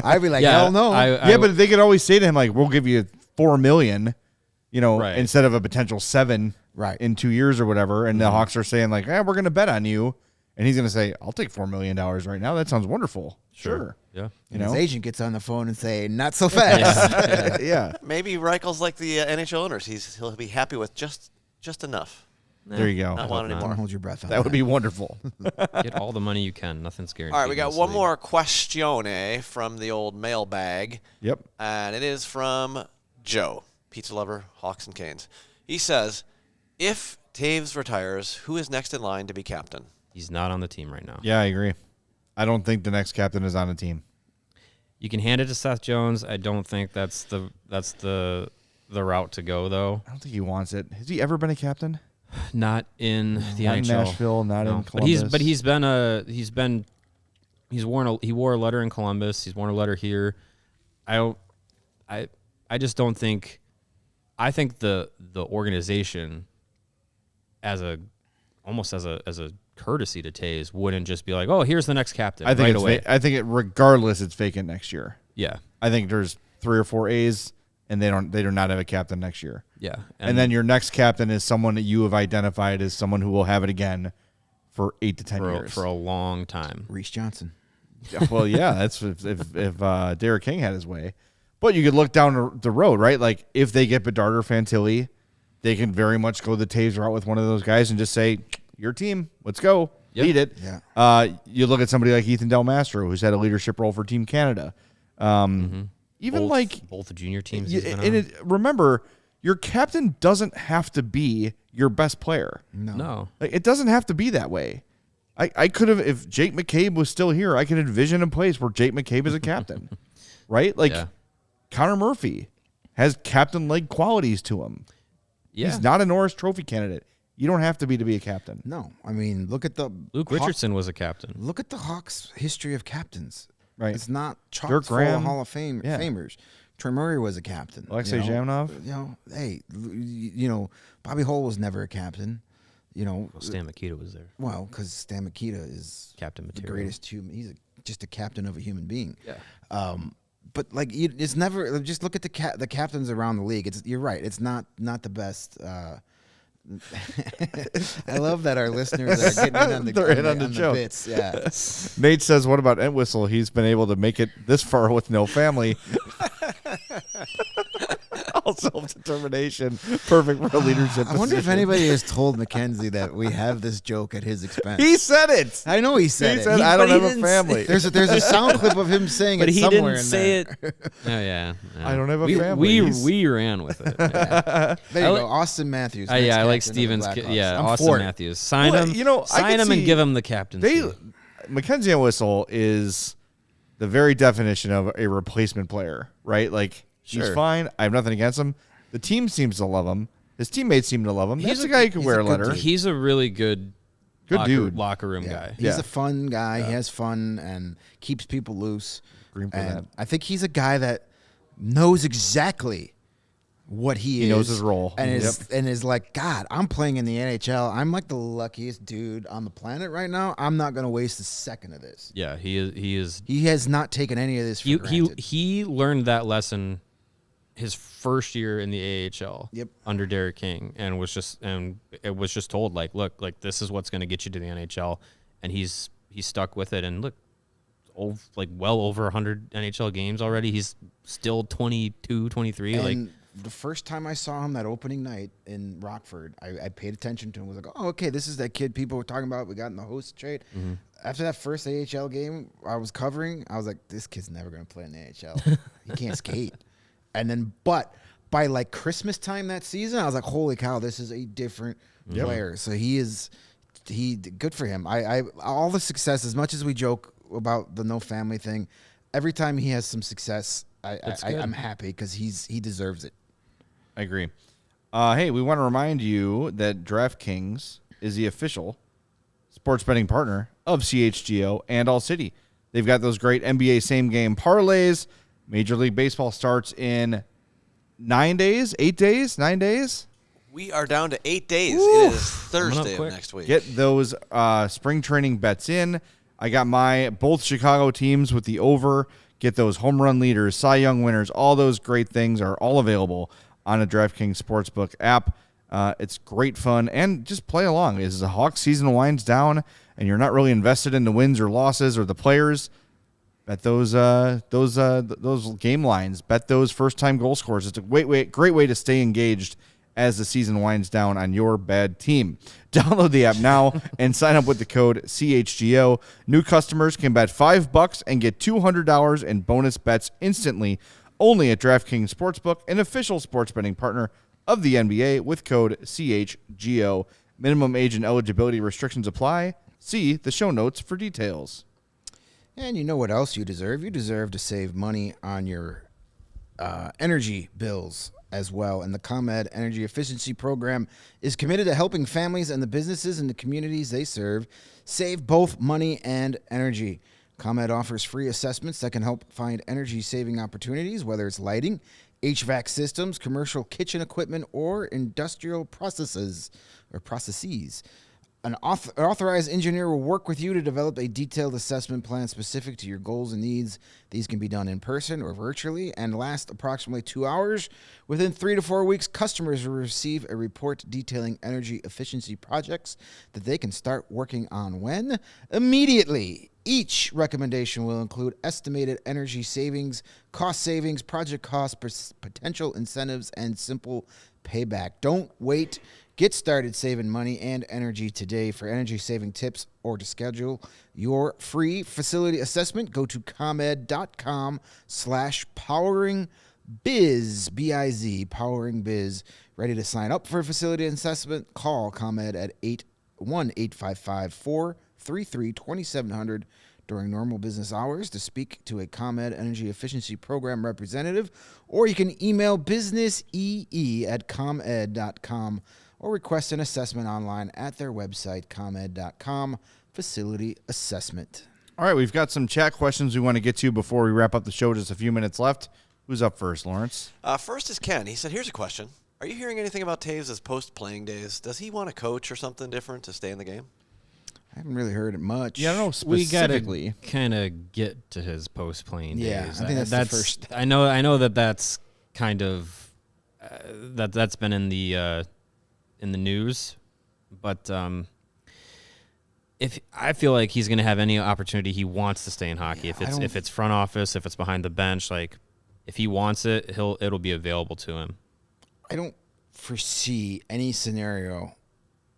I'd be like, hell no. But they could always say to him, like, we'll give you $4 million, Right. instead of a potential $7 million in 2 years or whatever. And the Hawks are saying, like, we're going to bet on you. And he's going to say, I'll take $4 million right now. That sounds wonderful. Sure. Yeah. And his agent gets on the phone and say, not so fast. Yeah. Maybe Reichel's like the NHL owners. He'll be happy with just enough. There you go. Not want anymore. Don't hold your breath on That would be wonderful. Get all the money you can. Nothing's guaranteed. All right, we got one more questione from the old mailbag. Yep. And it is from Joe, pizza lover, Hawks and Canes. He says, if Taves retires, who is next in line to be captain? He's not on the team right now. Yeah, I agree. I don't think the next captain is on the team. You can hand it to Seth Jones. I don't think that's the route to go, though. I don't think he wants it. Has he ever been a captain? Not in the Not in NHL. Nashville, not in Columbus. He wore a letter in Columbus. He's worn a letter here. I just don't think. I think the organization, almost as a courtesy to Taves, wouldn't just be like, oh, here's the next captain. I think right away. I think regardless, it's vacant next year. Yeah. I think there's 3 or 4 A's, and they do not have a captain next year. Yeah. And then your next captain is someone that you have identified as someone who will have it again for 8 to 10 years. For a long time. Reese Johnson. Well, yeah, that's if Derek King had his way. But you could look down the road, right? Like, if they get Bedard or Fantilli, they can very much go the Taves route with one of those guys and just say, your team, let's go. Yep. Lead it. Yeah. You look at somebody like Ethan Del Mastro, who's had a leadership role for Team Canada. Even both the junior teams. Remember, your captain doesn't have to be your best player. No. Like, it doesn't have to be that way. I could have, if Jake McCabe was still here, I could envision a place where Jake McCabe is a captain, right? Like, Connor Murphy has captain-like qualities to him. Yeah. He's not a Norris Trophy candidate. You don't have to be a captain. No. I mean, look at the Luke Richardson was a captain. Look at the Hawks' history of captains. Right. It's not chock Dirk full Graham. of Hall of Famers. Troy Murray was a captain. Alexei Zhamnov. Hey, Bobby Hull was never a captain. Stan Mikita was there. Well, because Stan Mikita is Captain the material. greatest human. He's just a captain of a human being. Yeah. But like, it's never. Just look at the captains around the league. You're right. It's not the best. I love that our listeners are getting in on the, They're in on the joke. bits. Yeah. Nate says, what about Entwistle? He's been able to make it this far with no family. All self-determination. Perfect for a leadership I wonder if position. anybody has told Mackenzie that we have this joke at his expense. He said it. I know he said He it. said, I don't have a family. There's a sound clip of him saying But it he somewhere didn't in say there. it. Oh, yeah. I don't have a family. We ran with it. Yeah. There you go, Austin Matthews. Yeah, I next like captain of the Stevens. Blackhawks. Yeah, I'm Austin for it. Matthews. Sign Well, him. you know, I sign could him and see give him the captaincy. Mackenzie and Whistle is the very definition of a replacement player, right? Like, he's Sure. fine. I have nothing against him. The team seems to love him. His teammates seem to love him. He's a guy who can wear a letter. He's a really good dude. locker room Yeah. guy. He's Yeah. a fun guy. He has fun and keeps people loose. Green for And that. I think he's a guy that knows exactly what he is. He knows his role. And Yep. is like, God, I'm playing in the NHL. I'm like the luckiest dude on the planet right now. I'm not going to waste a second of this. Yeah, he is. He has not taken any of this for granted. He learned that lesson his first year in the AHL. Yep. Under Derek King, and it was just told like, look, like this is what's going to get you to the NHL, and he's stuck with it. And look, well over 100 NHL games already. He's still 22, 23. And the first time I saw him that opening night in Rockford, I paid attention to him. Was like, oh, okay, this is that kid people were talking about. We got in the host trade. Mm-hmm. After that first AHL game I was covering, I was like, this kid's never going to play in the AHL. He can't skate. And then, but by like Christmas time that season, I was like, holy cow, this is a different player. So good for him. I all the success, as much as we joke about the no family thing, every time he has some success, I'm happy because he deserves it. I agree. Hey, we want to remind you that DraftKings is the official sports betting partner of CHGO and All City. They've got those great NBA same-game parlays. Major League Baseball starts in 9 days, 8 days, 9 days. We are down to 8 days. Woo. It is Thursday of quick. next week. Get those spring training bets in. I got both Chicago teams with the over. Get those home run leaders, Cy Young winners. All those great things are all available on a DraftKings Sportsbook app. It's great fun, and just play along. As the Hawks season winds down and you're not really invested in the wins or losses or the players, bet those game lines. Bet those first-time goal scorers. It's a great way to stay engaged as the season winds down on your bad team. Download the app now and sign up with the code CHGO. New customers can bet $5 and get $200 in bonus bets instantly, only at DraftKings Sportsbook, an official sports betting partner of the NBA, with code CHGO. Minimum age and eligibility restrictions apply. See the show notes for details. And you know what else you deserve? You deserve to save money on your energy bills as well. And the ComEd Energy Efficiency Program is committed to helping families and the businesses in the communities they serve save both money and energy. ComEd offers free assessments that can help find energy-saving opportunities, whether it's lighting, HVAC systems, commercial kitchen equipment, or industrial processes. An authorized engineer will work with you to develop a detailed assessment plan specific to your goals and needs. These can be done in person or virtually and last approximately 2 hours. Within 3 to 4 weeks, customers will receive a report detailing energy efficiency projects that they can start working on when? Immediately. Each recommendation will include estimated energy savings, cost savings, project costs, potential incentives, and simple payback. Don't wait. Get started saving money and energy today. For energy-saving tips or to schedule your free facility assessment, go to comed.com/poweringbiz, B-I-Z, Powering Biz. Ready to sign up for a facility assessment? Call ComEd at 818-554-33-2700 during normal business hours to speak to a ComEd Energy Efficiency Program representative, or you can email businessee@comed.com or request an assessment online at their website, comed.com, facility assessment. All right, we've got some chat questions we want to get to before we wrap up the show. Just a few minutes left. Who's up first, Lawrence? First is Ken. He said, here's a question. Are you hearing anything about Taves' post-playing days? Does he want to coach or something different to stay in the game? I haven't really heard it much. Yeah, I don't know specifically. We gotta kind of get to his post-playing days. Yeah, I think that's the first. I know that's kind of that's been in the news, but if I feel like he's gonna have any opportunity, he wants to stay in hockey. If it's front office, if it's behind the bench, like if he wants it, it'll be available to him. I don't foresee any scenario,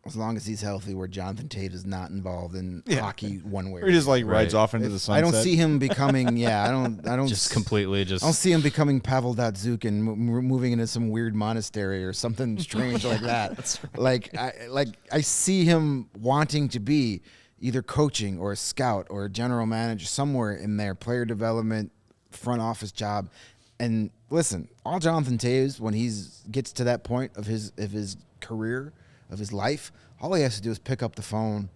as long as he's healthy, where Jonathan Taves is not involved in hockey one way. Or he just rides off into the sunset. I don't see him becoming. I don't Just completely just. I don't see him becoming Pavel Datsuk and moving into some weird monastery or something strange like that. Right. I see him wanting to be either coaching or a scout or a general manager somewhere in there, player development, front office job. And listen, all Jonathan Taves, when he gets to that point of his career, of his life, all he has to do is pick up the phone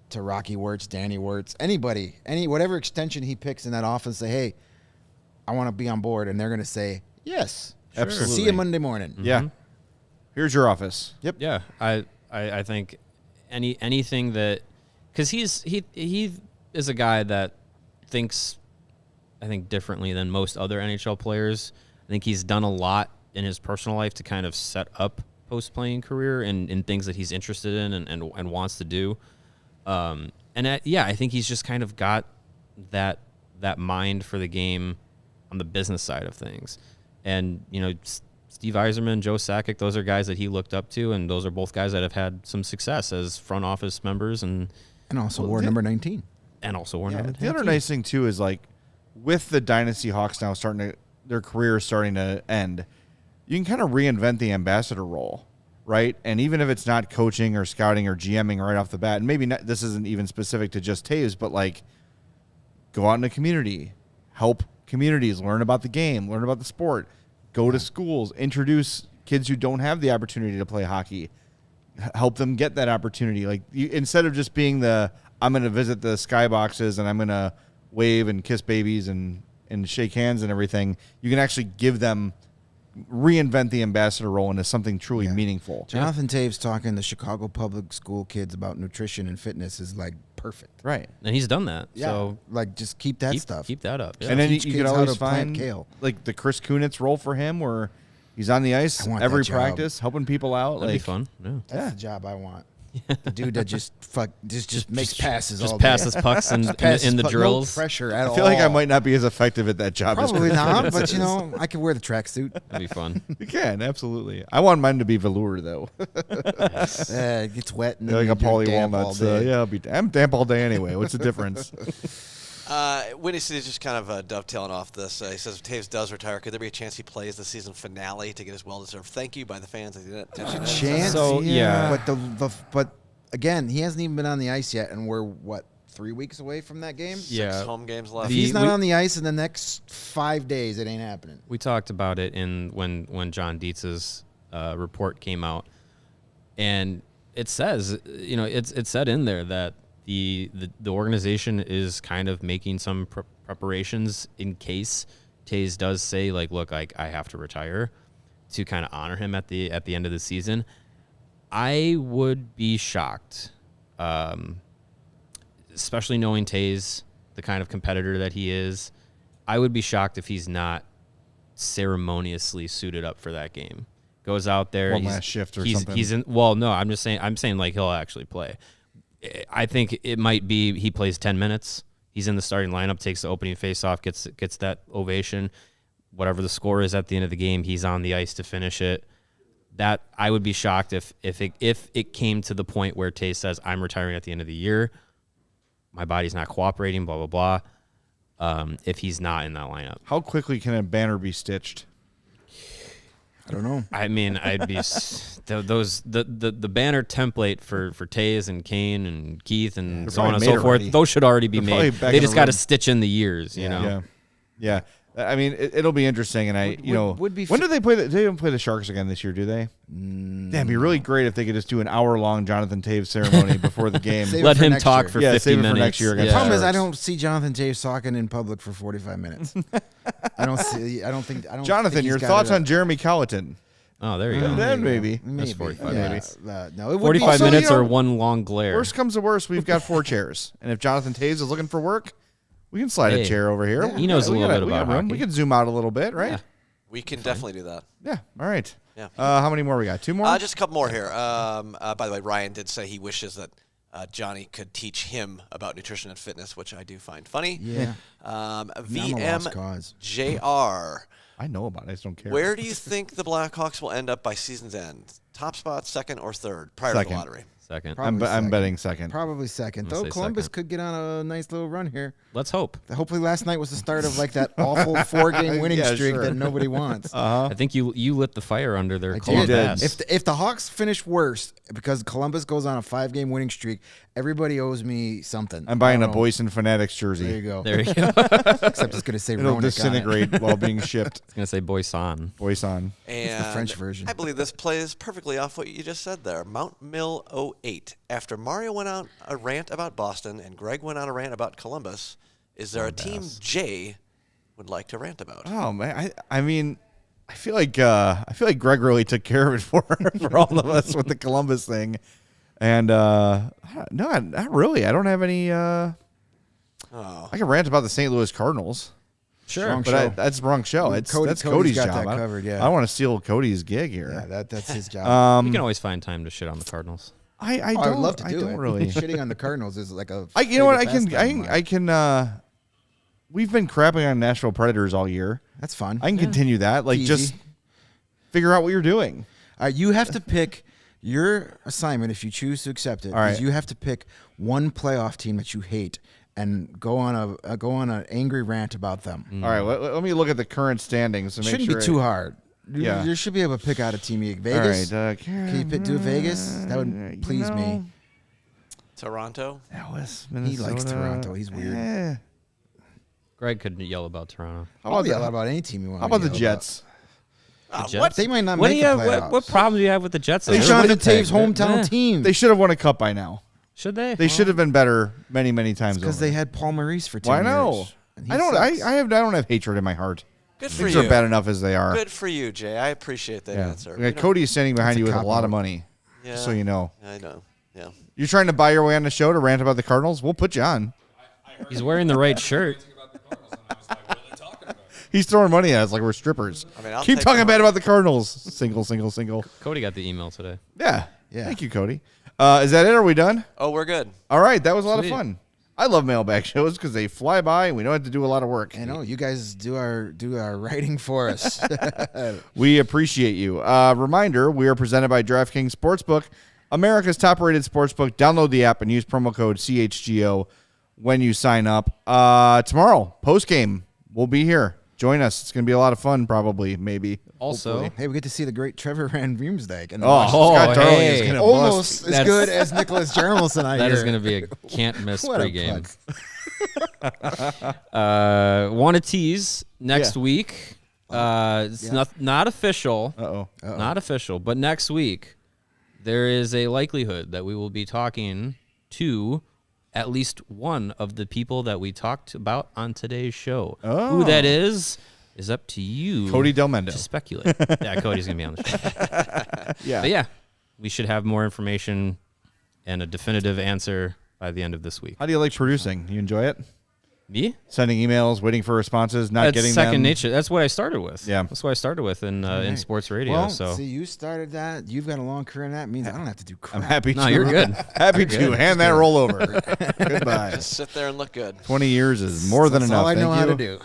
to Rocky Wirtz, Danny Wirtz, anybody, whatever extension he picks in that office, say, hey, I want to be on board. And they're going to say, yes, absolutely. See you Monday morning. Mm-hmm. Yeah. Here's your office. Yep. Yeah. I think anything that, because he is a guy that thinks, I think, differently than most other NHL players. I think he's done a lot in his personal life to kind of set up post-playing career and in things that he's interested in and wants to do. I think he's just kind of got that mind for the game on the business side of things. And, Steve Yzerman, Joe Sakic, those are guys that he looked up to, and those are both guys that have had some success as front office members. And also wore number 19. And also wore number 19. The other nice thing, too, is with the Dynasty Hawks now their career starting to end, you can kind of reinvent the ambassador role, right? And even if it's not coaching or scouting or GMing right off the bat, and maybe this isn't even specific to just Taves, but go out in the community, help communities learn about the game, learn about the sport, go to schools, introduce kids who don't have the opportunity to play hockey, help them get that opportunity. Instead of just being I'm going to visit the skyboxes and I'm going to wave and kiss babies and shake hands and everything, you can actually reinvent the ambassador role into something truly meaningful. Jonathan Taves talking to Chicago public school kids about nutrition and fitness is perfect. Right. And he's done that. Yeah. So just keep that stuff. Keep that up. Yeah. And then you Teach could kids how always to plant find kale. the Chris Kunitz role for him where he's on the ice every practice, helping people out. That'd be fun. Yeah. That's the job I want. The dude that just makes passes all just day. passes pucks in the drills. No pressure at all. I feel like I might not be as effective at that job. Probably as not, but I could wear the tracksuit. That'd be fun. You can, absolutely. I want mine to be velour, though. It gets wet. And like a Paulie Walnuts. Walnuts. I'm damp all day anyway. What's the difference? Winnie City is just kind of dovetailing off this. He says if Taves does retire, could there be a chance he plays the season finale to get his well-deserved thank you by the fans? Chance, So, yeah. But again, he hasn't even been on the ice yet, and we're 3 weeks away from that game. Yeah. 6 home games left. If he's not on the ice in the next 5 days, it ain't happening. We talked about it when John Dietz's report came out, and it says, it's said in there that the organization is kind of making some preparations in case Taves does say look, I have to retire, to kind of honor him at the end of the season. I would be shocked, especially knowing Taves, the kind of competitor that he is. I would be shocked if he's not ceremoniously suited up for that game. Goes out there, One last shift or something. He's in. Well, no, I'm saying he'll actually play. I think it might be he plays 10 minutes. He's in the starting lineup, takes the opening faceoff, gets that ovation. Whatever the score is at the end of the game, he's on the ice to finish it. That I would be shocked if it came to the point where Taves says, I'm retiring at the end of the year. My body's not cooperating, blah, blah, blah. If he's not in that lineup. How quickly can a banner be stitched? I don't know. I mean, I'd be the banner template for Taves and Kane and Keith and so on and so forth. Those should already be made. They just got to stitch in the years, you know. Yeah. I mean, it'll be interesting, and would be when do they play? They don't play the Sharks again this year, do they? Damn, it'd be really great if they could just do an hour-long Jonathan Taves ceremony before the game. Let him talk for 50 save it minutes. for next year. The problem is I don't see Jonathan Taves talking in public for 45 minutes. I don't think. Jonathan, your thoughts on Jeremy Colleton? Oh, there you go. Then maybe. That's 45 minutes. No, it would 45 be, minutes or one long glare. Worst comes to worst, we've got 4 chairs, and if Jonathan Taves is looking for work, we can slide a chair over here. He knows a little bit about hockey. We can zoom out a little bit, right? Yeah. We can definitely do that. Yeah. All right. Yeah. How many more we got? 2 more? Just a couple more here. By the way, Ryan did say he wishes that Johnny could teach him about nutrition and fitness, which I do find funny. Yeah. Lost cause. VMJR. I know about it. I just don't care. Where do you think the Blackhawks will end up by season's end? Top spot, second, or third prior to the lottery? Second. I'm betting second. Probably second. Though Columbus could get on a nice little run here. Let's hope. Hopefully last night was the start of like that awful 4-game winning streak that nobody wants. I think you lit the fire under their cold ass. If the Hawks finish worse because Columbus goes on a 5-game winning streak, everybody owes me something. I'm buying a Boysen Fanatics jersey. There you go. There you go. Except it's going to say It'll Ronick disintegrate while being shipped. It's going to say Boysen. Boysen. And the French version. I believe this plays perfectly off what you just said there. Mount Mill 08. After Mario went on a rant about Boston and Greg went on a rant about Columbus, is there a team Jay would like to rant about? Oh man, I mean, I feel like Greg really took care of it for all of us with the Columbus thing, and no, not really. I don't have any. I can rant about the St. Louis Cardinals. Sure, but that's the wrong show. That's Cody's got job. that covered, yeah. I don't want to steal Cody's gig here. Yeah, that's his job. You can always find time to shit on the Cardinals. I would love to do it. Really. Shitting on the Cardinals is like a. You know what? I can. We've been crapping on Nashville Predators all year. That's fun. I can continue that. Like, just figure out what you're doing. You have to pick your assignment if you choose to accept it. All right. You have to pick one playoff team that you hate and go on an angry rant about them. All right. Let me look at the current standings. Shouldn't be too hard. Yeah. You should be able to pick out a team. Vegas. All right. Can you do Vegas? That would please me. Toronto. That was He Minnesota. likes Toronto. He's weird. Greg could yell about Toronto. I'll yell about any team you want. How about the Jets? Jets? They might not make the playoffs. What problem do you have with the Jets? They Jonathan Taves' hometown team. They should have won a cup by now. Should they? They should have been better many, many times. Because they had Paul Maurice for 10 Well, I years. know. I don't have hatred in my heart. Good for Things you. are bad enough as they are. Good for you, Jay. I appreciate that answer. Yeah, Cody is standing behind That's you a with a cop lot out. of money. Yeah, Just so you know. I know. Yeah. You're trying to buy your way on the show to rant about the Cardinals? We'll put you on. He's wearing the right shirt. He's throwing money at us like we're strippers. I mean, I'll Keep take talking the bad money. about the Cardinals. Single. Cody got the email today. Yeah. Yeah. Thank you, Cody. Is that it? Are we done? Oh, we're good. All right. That was a lot of Sweet. fun. I love mailbag shows because they fly by and we don't have to do a lot of work. I know you guys do our writing for us. We appreciate you. Reminder, we are presented by DraftKings Sportsbook, America's top-rated sportsbook. Download the app and use promo code CHGO when you sign up. Tomorrow, post-game, we'll be here. Join us. It's going to be a lot of fun, probably, maybe. Also, Hopefully. Hey, we get to see the great Trevor Van Riemsdyk. And Scott Darling is hey. going to almost bust. as That's- good as Nicholas Jarmelson. I that hear. is going to be a can't-miss What a pregame. plug. Want to tease next week. It's Yeah. not official. Uh-oh. Not official, but next week there is a likelihood that we will be talking to at least one of the people that we talked about on today's show. Oh. Who that is up to you. Cody Del Mendo. To speculate. Yeah, Cody's going to be on the show. Yeah. But yeah, we should have more information and a definitive answer by the end of this week. How do you like producing? You enjoy it? Me? Sending emails, waiting for responses, not That's getting second them? nature. That's what I started with. Yeah. That's what I started with in sports radio. Well, so see, you started that. You've got a long career in that. It means I don't have to do crap. I'm happy to. No, you're good. Happy to. Hand that roll over. Goodbye. Just sit there and look good. 20 years is more than That's enough. all I know Thank how you. to do.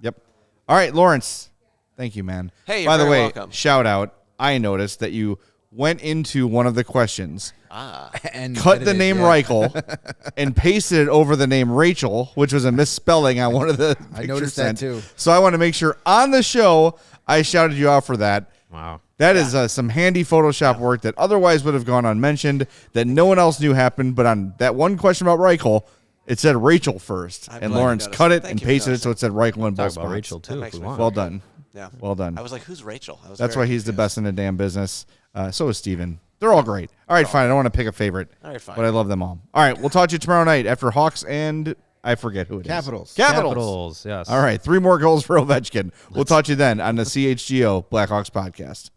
Yep. All right, Lawrence. Thank you, man. Hey, you're by the very way, welcome. shout out. I noticed that you went into one of the questions, And cut the edited, name yeah. Reichel, and pasted it over the name Rachel, which was a misspelling on one of the I pictures noticed that sent. too. So I want to make sure on the show I shouted you out for that. wow. That is some handy Photoshop work that otherwise would have gone unmentioned, that no one else knew happened. But on that one question about Reichel, it said Rachel first, I'm and glad you Lawrence noticed. cut it Thank and you for pasted it noticing. so it said Reichel in both Talk spots. about Rachel too makes if we me want. Well done. Yeah. Well done. I was like, who's Rachel? I was That's very why he's the confused. best in the damn business. So is Steven. They're all great. All right, fine. I don't want to pick a favorite. All right, fine. But I love them all. All right, we'll talk to you tomorrow night after Hawks and I forget who it is. Capitals. Capitals, yes. All right, 3 more goals for Ovechkin. We'll talk to you then on the CHGO Blackhawks podcast.